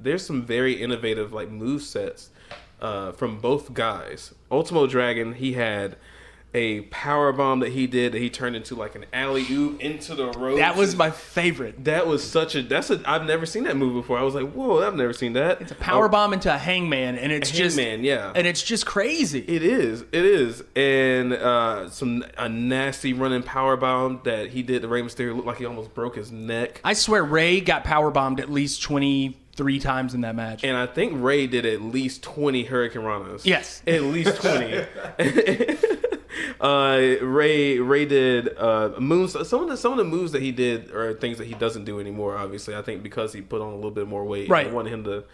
there's some very innovative like move sets from both guys. Ultimo Dragon, he had a power bomb that he turned into like an alley oop into the ropes. that was my favorite. That was I've never seen that move before. I was like, whoa, I've never seen that. It's a power bomb into a hangman, and it's just hangman, yeah. and it's just crazy. It is, and a nasty running power bomb that he did to Rey Mysterio. Looked like he almost broke his neck. I swear, Ray got power bombed at least 23 times in that match. And I think Ray did at least 20 Hurricane Ranas. Yes, at least 20. Ray did moves. Some of the moves that he did are things that he doesn't do anymore. Obviously, I think because he put on a little bit more weight. Right. I wanted him to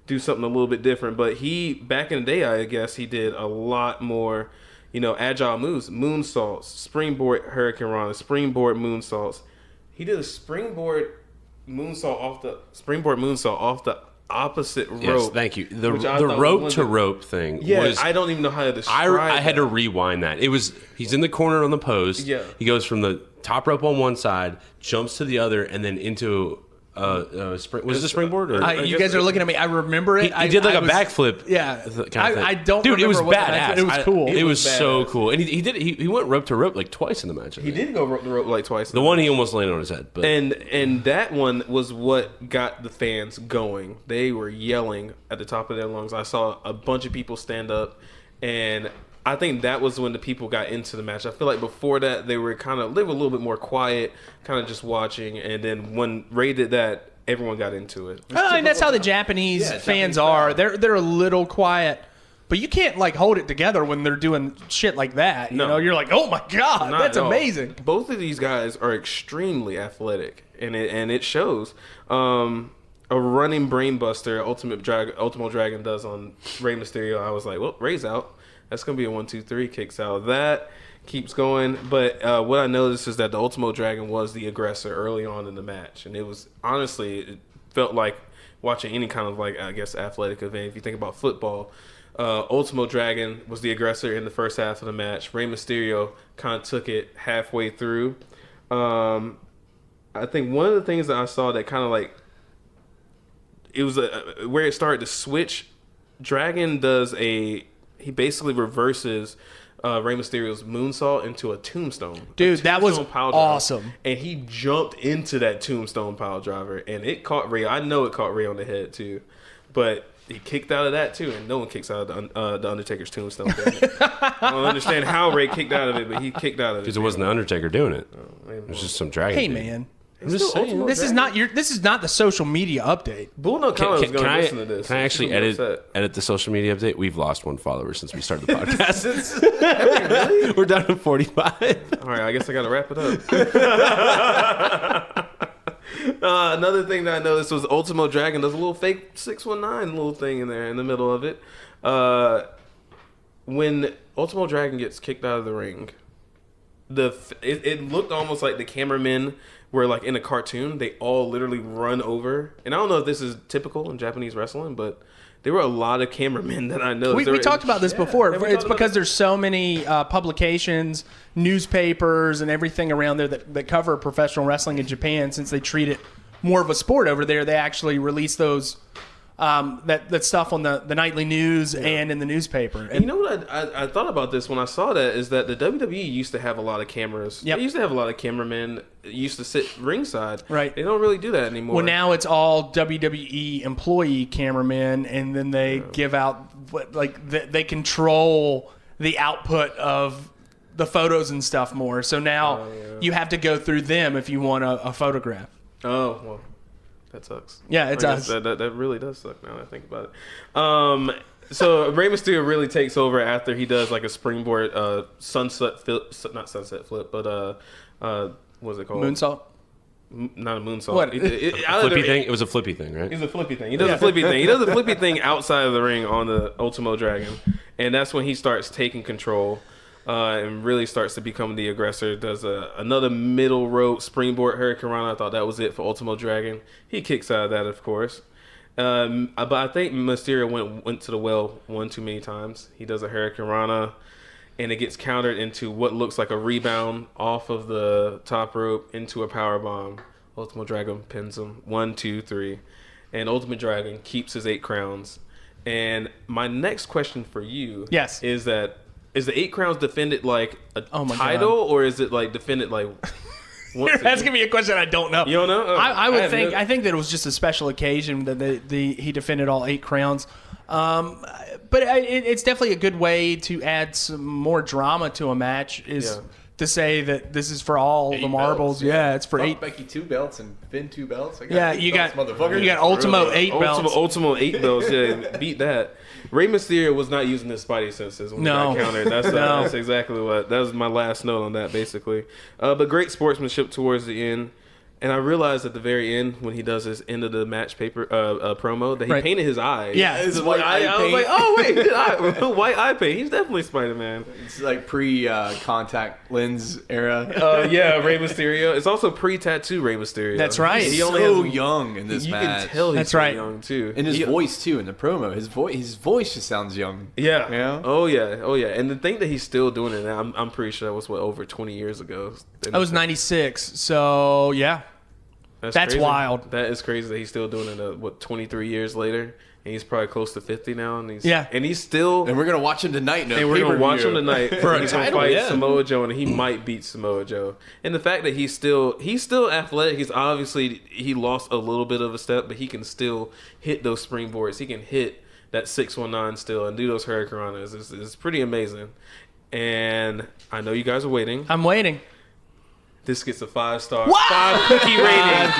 do something a little bit different. But he back in the day, I guess he did a lot more, agile moves, moonsaults, springboard Hurricane Rana, springboard moonsaults. He did a springboard moonsault off the opposite rope. Yes, thank you. The which I thought was rope to rope thing. Yeah, was, I don't even know how to describe. I had to rewind that. He's in the corner on the post. Yeah. He goes from the top rope on one side, jumps to the other, and then into spring. Was it a springboard? Or? you guys are looking at me. I remember it. He did like I a was- backflip. Yeah, kind of thing. I don't. Dude, it was remember what the match- badass. It was cool. It was badass. so cool, and he went rope to rope like twice in the match. I He think. did go rope to rope like twice. The one he almost landed on his head, but And that one was what got the fans going. They were yelling at the top of their lungs. I saw a bunch of people stand up, and I think that was when the people got into the match. I feel like before that they were a little bit more quiet, kind of just watching. And then when Ray did that, everyone got into it. And that's how the Japanese fans are. They're a little quiet, but you can't like hold it together when they're doing shit like that. No. You're like, oh my god, Not that's at all. amazing. Both of these guys are extremely athletic, and it shows. A running brainbuster, Ultimo Dragon does on Rey Mysterio. I was like, well, Ray's out. That's gonna be a 1-2-3. Kicks out. That keeps going. But what I noticed is that the Ultimo Dragon was the aggressor early on in the match, and it was honestly, it felt like watching any kind of like, I guess, athletic event. If you think about football, Ultimo Dragon was the aggressor in the first half of the match. Rey Mysterio kind of took it halfway through. I think one of the things that I saw that kind of like, it was where it started to switch. Dragon he basically reverses Rey Mysterio's moonsault into a tombstone. Dude, that was pile driver. awesome. And he jumped into that tombstone pile driver, and it caught Ray. I know it caught Ray on the head too, but he kicked out of that too. And no one kicks out of the Undertaker's tombstone. I don't understand how Ray kicked out of it, but he kicked out of it. because it wasn't the Undertaker doing it. It was just some dragon. Hey dude. man, I'm just saying. This is not the social media update. Bull Nakano is going to listen to this. Can I actually edit the social media update? We've lost 1 follower since we started the podcast. Really? We're down to 45. All right, I guess I got to wrap it up. Another thing that I noticed was Ultimo Dragon. There's a little fake 619 little thing in there in the middle of it. When Ultimo Dragon gets kicked out of the ring, it looked almost like the cameramen were like in a cartoon. They all literally run over. And I don't know if this is typical in Japanese wrestling, but there were a lot of cameramen that I know. We talked about this before. It's because there's so many publications, newspapers, and everything around there that cover professional wrestling in Japan. Since they treat it more of a sport over there, they actually release those that stuff on the nightly news and in the newspaper. And you know what I thought about this when I saw that is that the WWE used to have a lot of cameras. Yep. They used to have a lot of cameramen used to sit ringside. Right. They don't really do that anymore. Well, now it's all WWE employee cameramen, and then they give out they control the output of the photos and stuff more. So now you have to go through them if you want a photograph. Oh, well. That sucks. Yeah, it does. That really does suck now that I think about it. So Rey Mysterio really takes over after he does like a springboard sunset flip, not sunset flip, but what's it called? Moonsault? Not a moonsault. What? Flippy thing? It was a flippy thing, right? It's a flippy thing. He does a flippy thing. He does a flippy thing outside of the ring on the Ultimo Dragon. And that's when he starts taking control. And really starts to become the aggressor. Does another middle rope springboard hurricanrana. I thought that was it for Ultimo Dragon. He kicks out of that, of course. But I think Mysterio went to the well one too many times. He does a hurricanrana, and it gets countered into what looks like a rebound off of the top rope into a powerbomb. Ultimo Dragon pins him 1, 2, 3, and Ultimate Dragon keeps his 8 crowns. And my next question for you, is that. Is the 8 crowns defended like a title, or is it like defended like? You're asking me a question I don't know. You don't know? I think that it was just a special occasion that he defended all 8 crowns. But it's definitely a good way to add some more drama to a match. To say that this is for all the marbles. Belts, yeah, it's for 8. Becky 2 belts and Finn 2 belts. You got Ultimo 8 belts. Ultimo 8 belts. Yeah, beat that. Rey Mysterio was not using his Spidey senses when he got countered. That's exactly what. That was my last note on that, basically. But great sportsmanship towards the end. And I realized at the very end when he does his end of the match paper promo that he painted his eye. Yeah, his white eye. I was like, oh wait, white eye paint. He's definitely Spider-Man. It's like pre-contact lens era. Yeah, Rey Mysterio. It's also pre-tattoo Rey Mysterio. That's right. He's so young in this match. You can tell he's young too. And his voice too in the promo. His voice just sounds young. Yeah. Yeah. Oh yeah. And the thing that he's still doing it, I'm pretty sure that was over 20 years ago. That was 96. So yeah. That's crazy. Wild. That is crazy that he's still doing it. 23 years later, and he's probably close to 50 now, and he's still. And we're gonna watch him tonight. And we're gonna watch him tonight for a he's title. Gonna fight Samoa Joe, and he might beat Samoa Joe. And the fact that he's still athletic. He's obviously he lost a little bit of a step, but he can still hit those springboards. He can hit that 619 still and do those hurricanranas. It's pretty amazing. And I know you guys are waiting. I'm waiting. This gets a 5-star, 5 cookie rating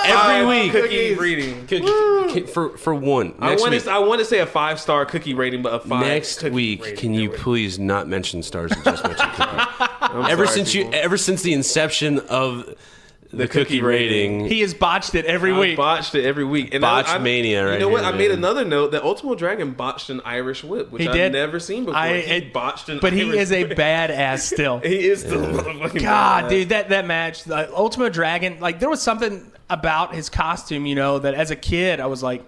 every week. Cookie rating for one. I want to say a 5-star cookie rating, but a 5 next week. Can you please not mention stars and just mention cookie? Ever since the inception of the cookie rating, he has botched it every week. Botched it every week. And Botch mania, right? You know what? Here, I made another note that Ultimo Dragon botched an Irish whip, which I've never seen before. He botched an But Irish he is a whip. badass still. He is still a motherfucking God, badass. dude, that match, Ultimo Dragon, like there was something about his costume, that as a kid I was like,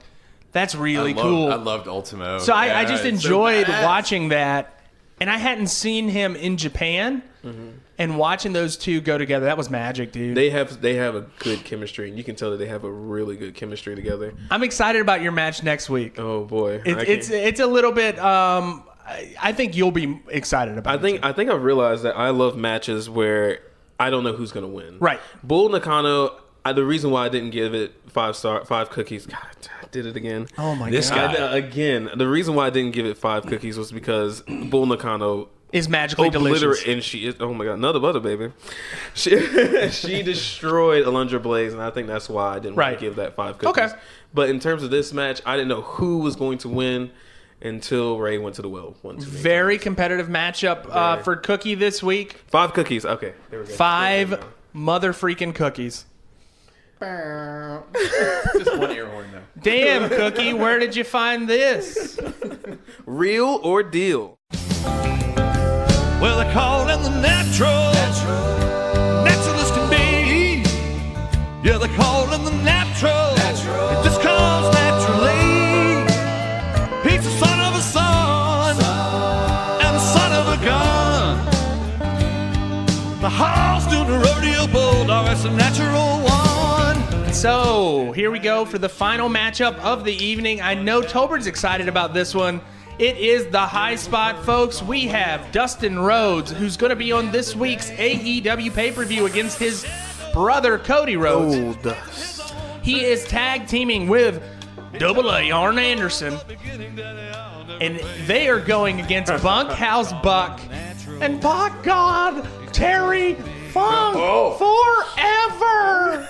that's really cool. I loved Ultimo. So I just enjoyed watching that, and I hadn't seen him in Japan. Mm-hmm. And watching those two go together, that was magic, dude. They have a good chemistry, and you can tell that they have a really good chemistry together. I'm excited about your match next week. Oh boy, it's a little bit. I think you'll be excited about it. I think I realized that I love matches where I don't know who's gonna win. Right. Bull Nakano. The reason why I didn't give it 5 cookies. God, I did it again. Oh my God. Again, the reason why I didn't give it 5 cookies was because Bull Nakano is magically delicious. And she is, oh my God, another butter, baby. She destroyed Alundra Blaze, and I think that's why I didn't want to give that 5 cookies. Okay. But in terms of this match, I didn't know who was going to win until Ray went to the well. Very competitive matchup for Cookie this week. 5 cookies. Okay, there we go. 5 mother freaking cookies. Just one air horn, though. Damn, Cookie, where did you find this? Real or deal? Well, they call him the natural as can be. Yeah, they call him the natural. It just comes naturally. He's the son of a son and the son of a gun. The horse doing the rodeo bulldog, that's a natural one. So, here we go for the final matchup of the evening. I know Tolbert's excited about this one. It is the high spot, folks. We have Dustin Rhodes, who's going to be on this week's AEW pay-per-view against his brother, Cody Rhodes. Oh, Dust. He is tag teaming with Double A Arn Anderson. And they are going against Bunkhouse Buck. And by God, Terry Funk forever.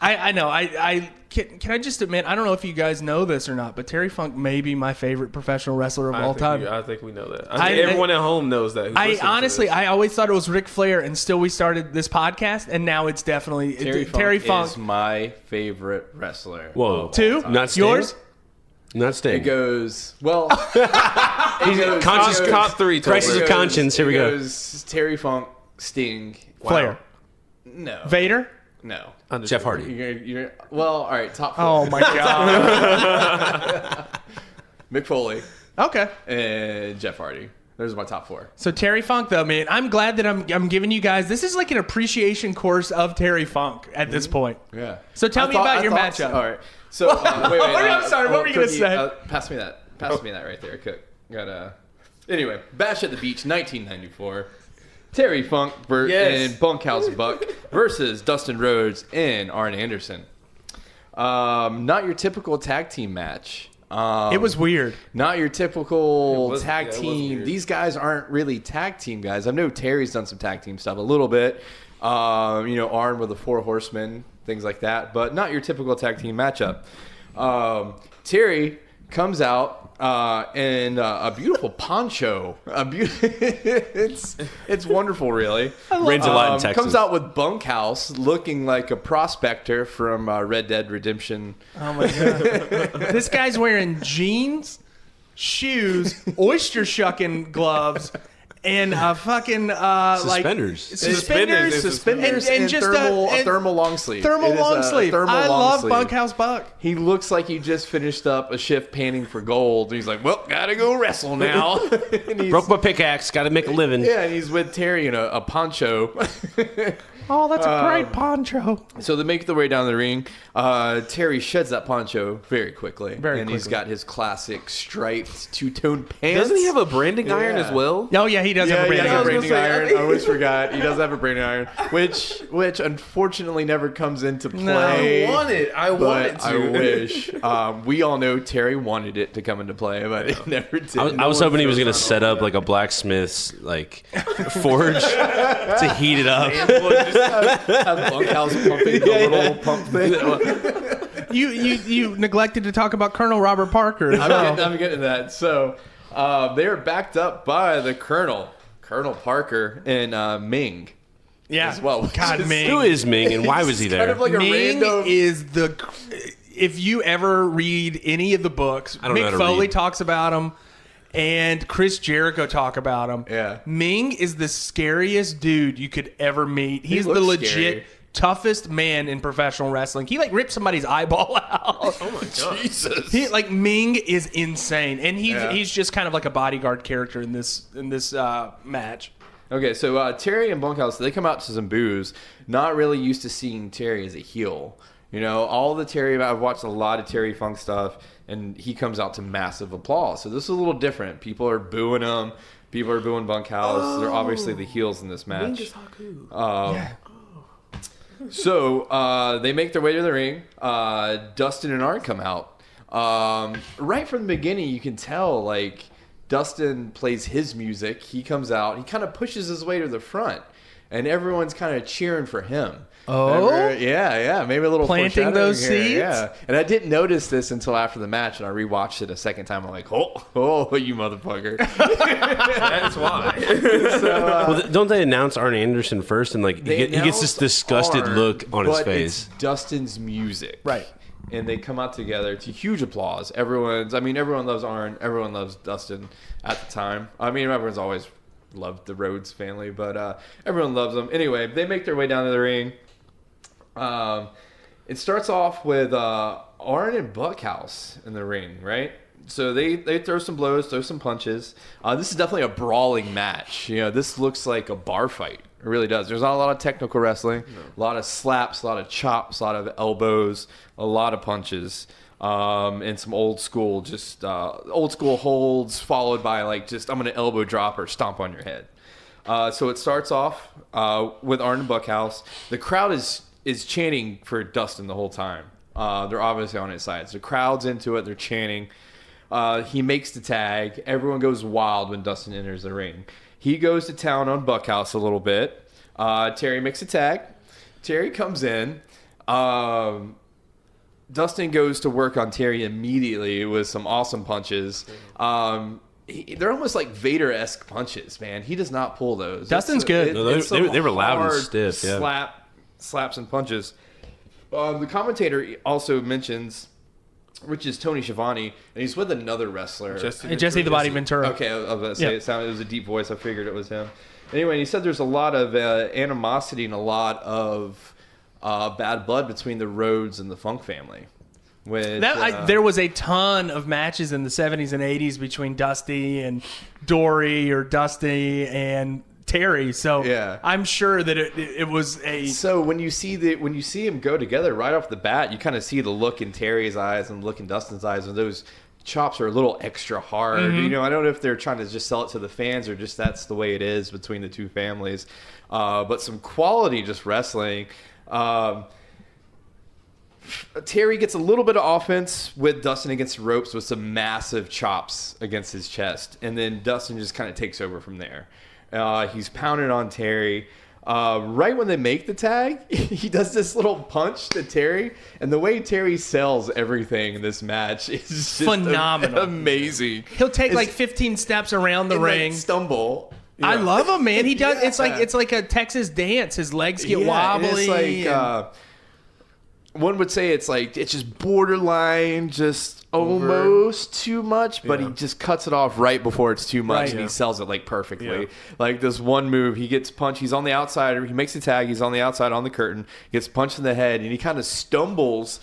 I know. Can I just admit, I don't know if you guys know this or not, but Terry Funk may be my favorite professional wrestler of all time. I think we know that. I think everyone at home knows that. I always thought it was Ric Flair until we started this podcast, and now it's definitely Terry Funk is my favorite wrestler. Whoa. Two? Not Sting? Yours? Not Sting. It goes, well... Top 3. Crisis of conscience. Here we go. It goes Terry Funk, Sting. Flair. No. Vader? No. Jeff Hardy. You're, well, all right, top 4. Oh, my God. Mick Foley Okay. and Jeff Hardy. Those are my top 4. So Terry Funk, though, man, I'm glad that I'm giving you guys, this is like an appreciation course of Terry Funk at this point. Yeah. So tell me about your matchup. All right. So, wait. I'm sorry, what were you going to say? Pass me that. Pass me that right there, Cook. Anyway, Bash at the Beach, 1994. Terry Funk and Bunkhouse Buck versus Dustin Rhodes and Arn Anderson. Not your typical tag team match. It was weird. Not your typical tag team. These guys aren't really tag team guys. I know Terry's done some tag team stuff a little bit. Arn with the 4 Horsemen, things like that. But not your typical tag team matchup. Terry comes out in a beautiful poncho. It's wonderful, really. Rains a lot in Texas. Comes out with Bunkhouse looking like a prospector from Red Dead Redemption. Oh, my God. This guy's wearing jeans, shoes, oyster shucking gloves, and a fucking suspenders. Suspenders and just a thermal long sleeve. Thermal long sleeve. I love Bunkhouse Buck. He looks like he just finished up a shift panning for gold. And he's like, well, gotta go wrestle now. Broke my pickaxe. Got to make a living. Yeah, and he's with Terry in a poncho. Oh, that's a great poncho. So they make their way down the ring. Terry sheds that poncho very quickly. He's got his classic striped two-tone pants. Doesn't he have a branding iron as well? Oh, yeah, he does have a branding iron. I always forgot. He does have a branding iron, which unfortunately never comes into play. I want it. I wish. We all know Terry wanted it to come into play, but it never did. I was hoping he was going to set up like a blacksmith's forge to heat it up. Have Bunkhouse pumping the little pump thing. You neglected to talk about Colonel Robert Parker. I'm getting that. So they are backed up by the Colonel Parker and Ming. Yeah. As well. God, Ming. Who is Ming and why was he there? Kind of like Ming is the. If you ever read any of the books, Mick Foley talks about him. And Chris Jericho talk about him. Yeah. Ming is the scariest dude you could ever meet. He's the legit scary. toughest man in professional wrestling. He ripped somebody's eyeball out. Oh my God. Jesus. Ming is insane. And he's just kind of like a bodyguard character in this match. Okay, so Terry and Bunkhouse, they come out to some boos. Not really used to seeing Terry as a heel. All the Terry, I've watched a lot of Terry Funk stuff, and he comes out to massive applause. So this is a little different. People are booing him. People are booing Bunkhouse. They're obviously the heels in this match. So they make their way to the ring. Dustin and Arn come out. Right from the beginning, you can tell, Dustin plays his music. He comes out. He kind of pushes his way to the front, and everyone's kind of cheering for him. Oh, yeah, maybe a little planting those here. seeds. Yeah, and I didn't notice this until after the match, and I rewatched it a second time. I'm like, oh, you motherfucker! That's why. Well, don't they announce Arn Anderson first, and like he gets this disgusted look on his face? It's Dustin's music, Right. And they come out together to huge applause. Everyone loves Arn. Everyone loves Dustin at the time. I mean, everyone's always loved the Rhodes family, but everyone loves them. Anyway, they make their way down to the ring. It starts off with Arn and Bunkhouse in the ring, right? So they throw some blows, throw some punches. This is definitely a brawling match. This looks like a bar fight. It really does. There's not a lot of technical wrestling. A lot of slaps, a lot of chops, a lot of elbows, a lot of punches, and some old school holds followed by I'm going to elbow drop or stomp on your head. So it starts off with Arn and Bunkhouse. The crowd is chanting for Dustin the whole time. They're obviously on his side. So the crowd's into it. They're chanting. He makes the tag. Everyone goes wild when Dustin enters the ring. He goes to town on Bunkhouse a little bit. Terry makes a tag. Terry comes in. Dustin goes to work on Terry immediately with some awesome punches. They're almost like Vader-esque punches, man. He does not pull those. Dustin's good. They were loud and stiff. Yeah. Slaps and punches. The commentator also mentions, which is Tony Schiavone, and he's with another wrestler. Jesse the Body Ventura. Okay, I was about to say it was a deep voice. I figured it was him. Anyway, he said there's a lot of animosity and a lot of bad blood between the Rhodes and the Funk family. There was a ton of matches in the 70s and 80s between Dusty and Dory or Dusty and Terry, so yeah. I'm sure that it was a. So when you see him go together right off the bat, you kind of see the look in Terry's eyes and the look in Dustin's eyes, and those chops are a little extra hard. Mm-hmm. I don't know if they're trying to just sell it to the fans or just that's the way it is between the two families. But some quality just wrestling. Terry gets a little bit of offense with Dustin against the ropes with some massive chops against his chest, and then Dustin just kind of takes over from there. He's pounding on Terry. Right when they make the tag, he does this little punch to Terry, and the way Terry sells everything in this match is just phenomenal, amazing. He'll take 15 steps around the ring, stumble. I love him, man. He does. It's like a Texas dance. His legs get wobbly. It's one would say it's just borderline, just almost too much, but he just cuts it off right before it's too much, and he sells it perfectly. Yeah. This one move, he gets punched. He's on the outside. He makes the tag. He's on the outside on the curtain. Gets punched in the head, and he kind of stumbles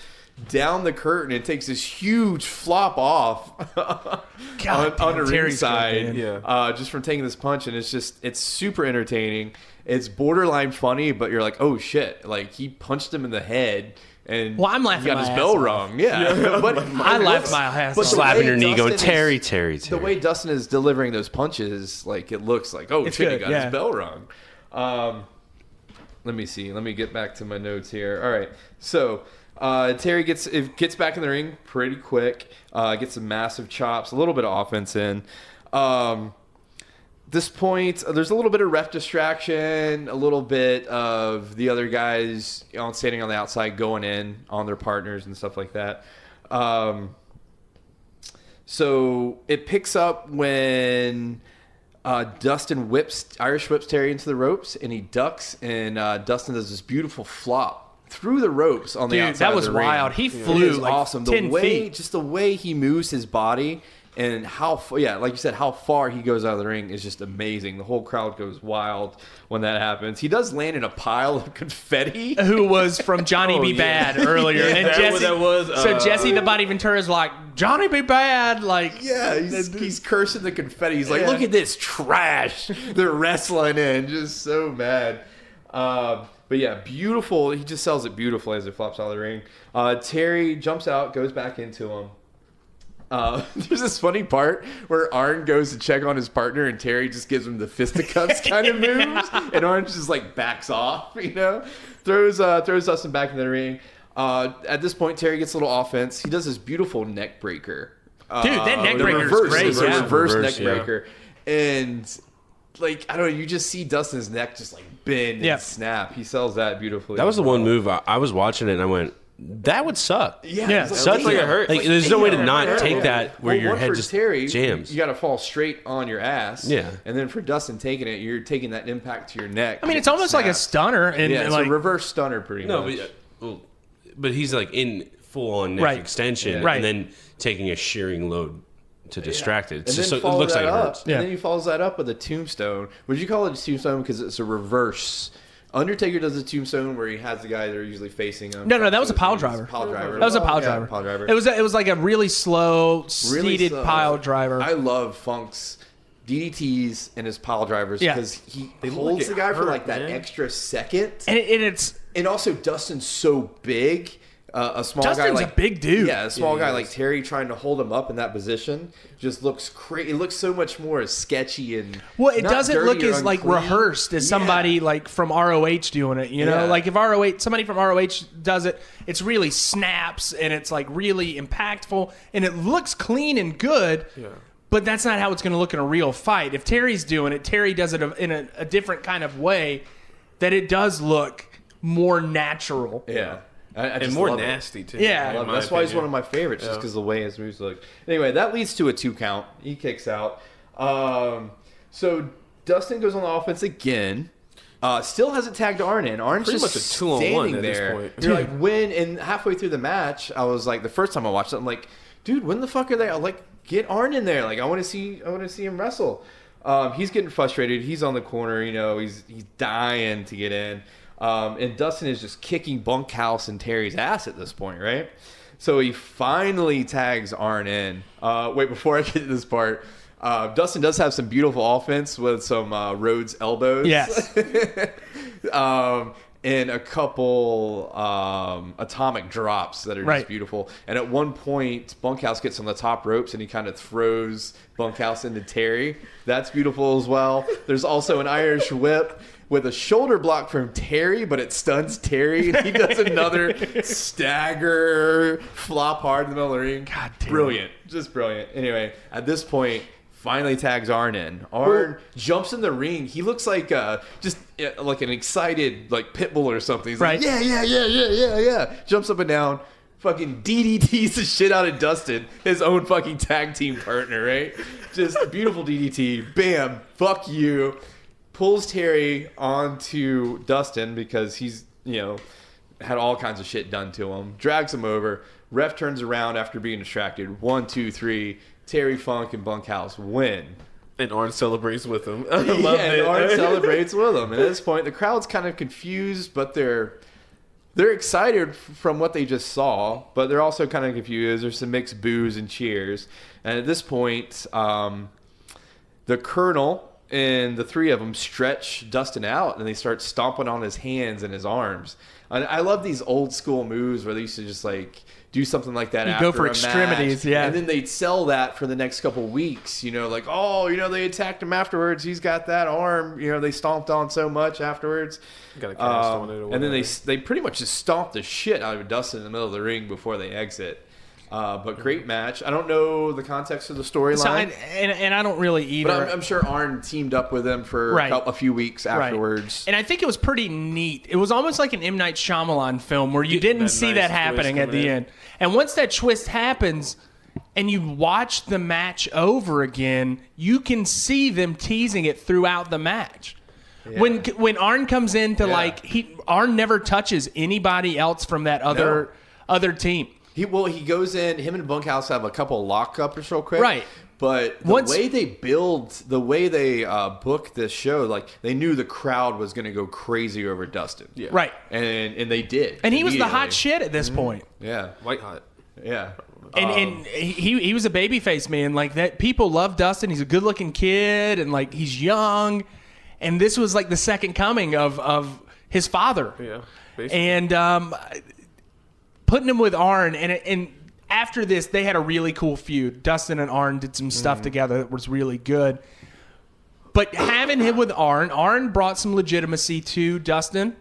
down the curtain and takes this huge flop off on the ringside, just from taking this punch. And it's super entertaining. It's borderline funny, but you're like, oh shit! He punched him in the head. And I'm laughing. He got his bell rung. Yeah. But I laughed my ass off. Slapping your knee, going Terry. The way Dustin is delivering those punches, it looks like, oh shit, he got his bell rung. Let me see. Let me get back to my notes here. All right. So Terry gets back in the ring pretty quick. Gets some massive chops, a little bit of offense in. This point, there's a little bit of ref distraction, a little bit of the other guys standing on the outside going in on their partners and stuff like that. So it picks up when Dustin Irish whips Terry into the ropes, and he ducks, and Dustin does this beautiful flop through the ropes on the outside. That was of the wild. ring. He flew awesome. 10 feet. Just the way he moves his body. And like you said, how far he goes out of the ring is just amazing. The whole crowd goes wild when that happens. He does land in a pile of confetti. Who was from Johnny B. Bad earlier. And Jesse the Body Ventura is like, Johnny B. Bad. He's cursing the confetti. He's like, look at this trash they're wrestling in. Just so mad. But yeah, beautiful. He just sells it beautifully as it flops out of the ring. Terry jumps out, goes back into him. There's this funny part where Arn goes to check on his partner and Terry just gives him the fisticuffs kind of moves, and Arn just backs off, throws Dustin back in the ring. At this point, Terry gets a little offense. He does this beautiful neck breaker Dude, that neck the breaker reverse, is great. it's a Yeah. reverse Reverse, neck breaker, and like I don't know, you just see Dustin's neck just like bend Yeah. and snap. He sells that beautifully. That was the one move I was watching it and I went, that would suck. Yeah. it's Such like it hurts. Like, there's no way to Yeah, not yeah, take yeah. that where Well, your one head for just Terry, jams. You got to fall straight on your ass. Yeah. And then for Dustin taking it, you're taking that impact to your neck. I mean, it's almost like a stunner, and yeah, it's like a reverse stunner pretty No, much. but he's like in full on neck Right. extension, Right. and then taking a shearing load to distract it. And It's then just so, it follow looks that like it up. hurts. Yeah. And then he follows that up with a tombstone. Would you call it a tombstone because it's a reverse? Undertaker does a tombstone where he has the guy they're usually facing him. No, that was a pile driver. Pile driver. That was a pile Yeah, driver. pile driver. It was like a really slow, Really seated slow. pile driver. I love Funk's DDTs and his pile drivers Yeah. because he look holds it the guy for hurt, like that man. extra second. and it's And also, Dustin's so big. A small guy Dustin's like a big dude. Yeah, a small he guy is. like Terry trying to hold him up in that position just looks crazy. It looks so much more sketchy and well, it not doesn't dirty look or as like unclean. rehearsed as somebody like from ROH doing it. You know, Yeah. like if somebody from ROH does it, it's really snaps and it's like really impactful and it looks clean and good. Yeah. But that's not how it's going to look in a real fight. If Terry's doing it, Terry does it in a different kind of way that it does look more natural. Yeah. I and just more love it. nasty too. Yeah. in Love it. my That's why he's opinion. one of my favorites, just Yeah. because the way his moves look. Anyway, that leads to a 2 count. He kicks out. So Dustin goes on the offense again. Still hasn't tagged Arn in. Arn's Pretty just much a 2-on-1 standing at this there. point. You're like, when? And halfway through the match, I was like, the first time I watched it, I'm like, dude, when the fuck are they? I'm like, get Arn in there. Like, I want to see him wrestle. He's getting frustrated. He's on the corner. You know, he's dying to get in. And Dustin is just kicking Bunkhouse and Terry's ass at this point, right? So he finally tags Arn in. Wait, before I get to this part, Dustin does have some beautiful offense with some Rhodes elbows. Yes. And a couple atomic drops that are just Right. beautiful. And at one point, Bunkhouse gets on the top ropes and he kind of throws Bunkhouse into Terry. That's beautiful as well. There's also an Irish whip with a shoulder block from Terry, but it stuns Terry. And he does another stagger, flop hard in the middle of the ring. God damn. Brilliant. Just brilliant. Anyway, at this point, finally tags Arn in. Arn jumps in the ring. He looks like just like an excited like pit bull or something. He's Right. like, yeah. Jumps up and down. Fucking DDTs the shit out of Dustin, his own fucking tag team partner, right? Just beautiful DDT. Bam. Fuck you. Pulls Terry onto Dustin because he's, had all kinds of shit done to him. Drags him over. Ref turns around after being distracted. 1, 2, 3. Terry Funk and Bunkhouse win. And Arn celebrates with him. I love And it. Arn celebrates with him. And at this point, the crowd's kind of confused, but they're excited from what they just saw, but they're also kind of confused. There's some mixed boos and cheers. And at this point, the Colonel and the three of them stretch Dustin out, and they start stomping on his hands and his arms. And I love these old school moves where they used to just like do something like that. You after go for a extremities, match, yeah. And then they'd sell that for the next couple weeks. Like, they attacked him afterwards. He's got that arm. They stomped on so much afterwards. Got a cast on it or And then whatever. they pretty much just stomped the shit out of Dustin in the middle of the ring before they exit. But great match. I don't know the context of the storyline, and I don't really either. but I'm sure Arn teamed up with them for Right. a few weeks afterwards. And I think it was pretty neat. It was almost like an M. Night Shyamalan film where you didn't that see nice that twist happening at coming the in. end. And once that twist happens and you watch the match over again, you can see them teasing it throughout the match. When Arn comes in to Arn never touches anybody else from that other team. He goes in. Him and Bunkhouse have a couple of lockups real quick, Right. But the way they book this show, like they knew the crowd was going to go crazy over Dustin, Yeah. Right. and they did, And he was the hot immediately. shit at this point. Yeah, White hot. yeah. And he was a babyface, man. Like that, people love Dustin. He's a good looking kid, and like he's young. And this was like the second coming of his father. Yeah. Basically. And putting him with Arn, and after this, they had a really cool feud. Dustin and Arn did some stuff together that was really good. But having him with Arn brought some legitimacy to Dustin.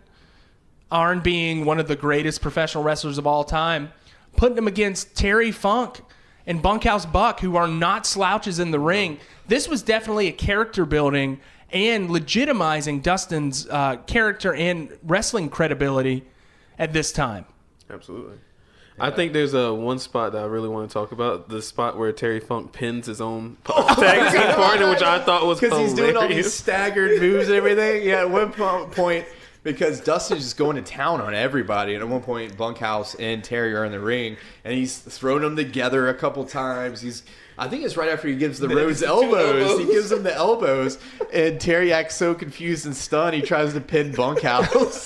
Arn being one of the greatest professional wrestlers of all time, putting him against Terry Funk and Bunkhouse Buck, who are not slouches in the ring. This was definitely a character building and legitimizing Dustin's character and wrestling credibility at this time. Absolutely. I think there's one spot that I really want to talk about. The spot where Terry Funk pins his own tag team partner, which I thought was hilarious. Because he's doing all these staggered moves and everything. Yeah, at one point, because Dustin's just going to town on everybody. And at one point, Bunkhouse and Terry are in the ring, and he's thrown them together a couple times. I think it's right after he gives the Rhodes elbows. He gives him the elbows, and Terry acts so confused and stunned, he tries to pin Bunkhouse.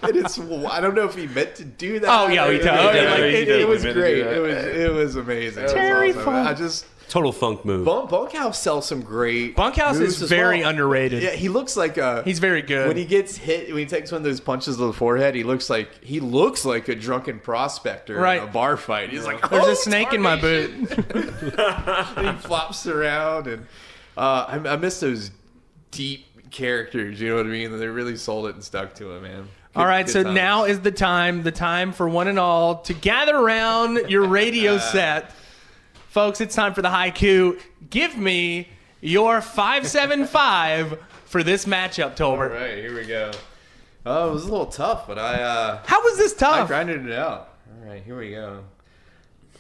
And I don't know if he meant to do that. Oh, yeah, he did. It was great. It was amazing. Terry Funk. Total Funk move. Bunkhouse sells some great Bunkhouse moves is very underrated. Yeah, he looks like he's very good. When he gets hit, when he takes one of those punches to the forehead, he looks like a drunken prospector in a bar fight. He's like, there's a snake in my boot. He flops around, and I miss those deep characters. You know what I mean? They really sold it and stuck to it, man. All right, so now is the time for one and all to gather around your radio set. Folks, it's time for the HIGHKu. Give me your 575 for this matchup, Tolbert. All right, here we go. Oh, it was a little tough, but How was this tough? I grinded it out. All right, here we go.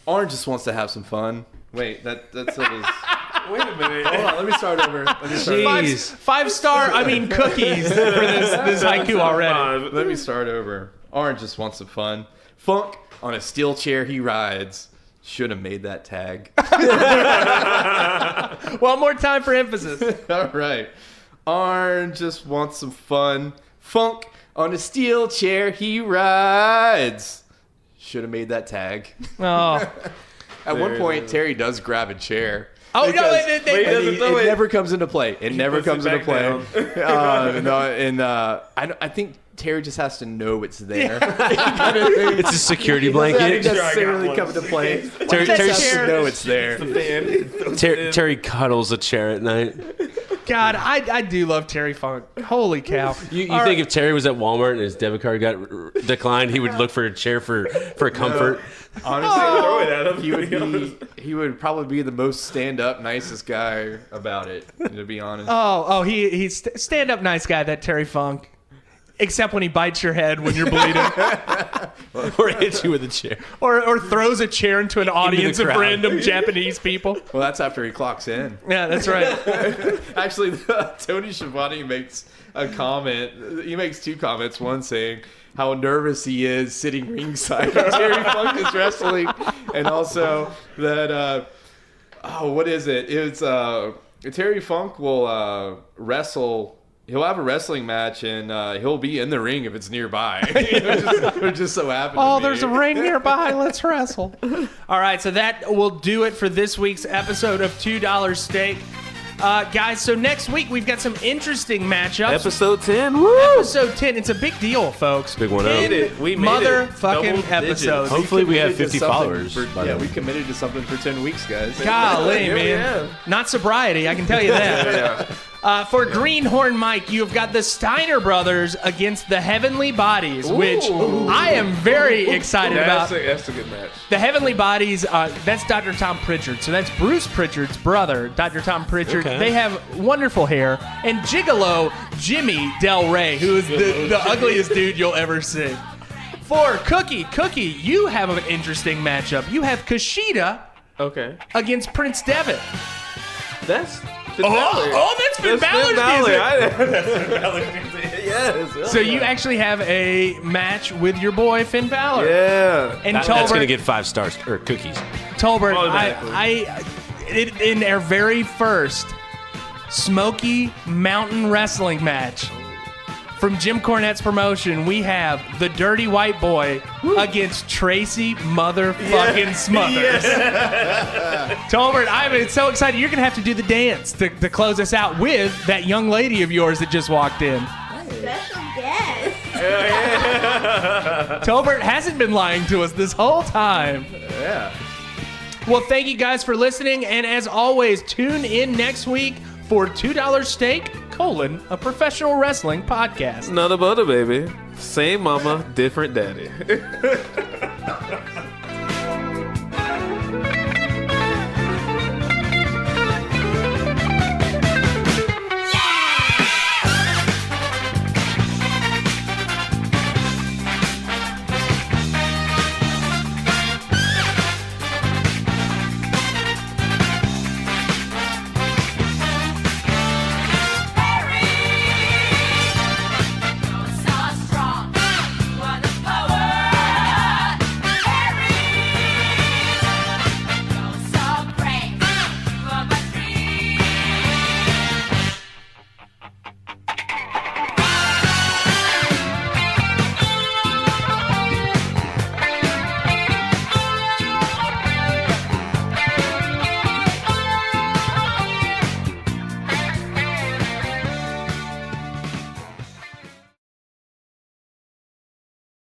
Orange just wants to have some fun. Wait, that's Wait a minute. Hold on, let me start over. Five-star, cookies for this HIGHKu already. Let me start over. Orange just wants some fun. Funk, on a steel chair he rides. Should have made that tag. One more time for emphasis. All right. Orange just wants some fun. Funk, on a steel chair he rides. Should have made that tag. Oh. At one point, Terry does grab a chair. Oh, no, it never comes into play. It never comes into play. I think Terry just has to know it's there. It's a security blanket. It doesn't necessarily come into play. Terry has to know it's there. Terry cuddles a chair at night. God, I do love Terry Funk. Holy cow. You think if Terry was at Walmart and his debit card got declined, he would look for a chair for comfort? Honestly, he would probably be the most stand-up, nicest guy about it, to be honest. He's stand-up nice guy, that Terry Funk. Except when he bites your head when you're bleeding. Or hits you with a chair. Or throws a chair into an audience of random Japanese people. Well, that's after he clocks in. Yeah, that's right. Actually, Tony Schiavone makes a comment. He makes two comments. One saying how nervous he is sitting ringside when Terry Funk is wrestling. And also that, what is it? It's Terry Funk will wrestle. He'll have a wrestling match, and he'll be in the ring if it's nearby. It just so happens. Oh, there's a ring nearby. Let's wrestle. All right, so that will do it for this week's episode of $2 Steak. Guys, so next week we've got some interesting matchups. Episode 10. Woo! Episode 10. It's a big deal, folks. Big one. We made it. Motherfucking episodes. Hopefully we have 50 followers. We committed to something for 10 weeks, guys. Golly, man. Not sobriety, I can tell you that. For Greenhorn Mike, you've got the Steiner brothers against the Heavenly Bodies, which I am very excited about. That's a good match. The Heavenly Bodies, that's Dr. Tom Pritchard. So that's Bruce Pritchard's brother, Dr. Tom Pritchard. Okay. They have wonderful hair. And Gigolo Jimmy Del Rey, who is the ugliest dude you'll ever see. For Cookie, you have an interesting matchup. You have Kushida against Prince Devitt. That's Finn Balor. That's Finn Balor's music. Yes. So you actually have a match with your boy Finn Balor. Yeah. And That's Tolbert, going to get 5 stars or cookies. Tolbert, in our very first Smoky Mountain Wrestling match from Jim Cornette's promotion, we have the Dirty White Boy against Tracy motherfucking Smothers. Tolbert, I'm so excited. You're going to have to do the dance to close us out with that young lady of yours that just walked in. Special guest. Tolbert hasn't been lying to us this whole time. Yeah. Well, thank you guys for listening. And as always, tune in next week for $2 Steak, a professional wrestling podcast. Not a butter, baby. Same mama, different daddy.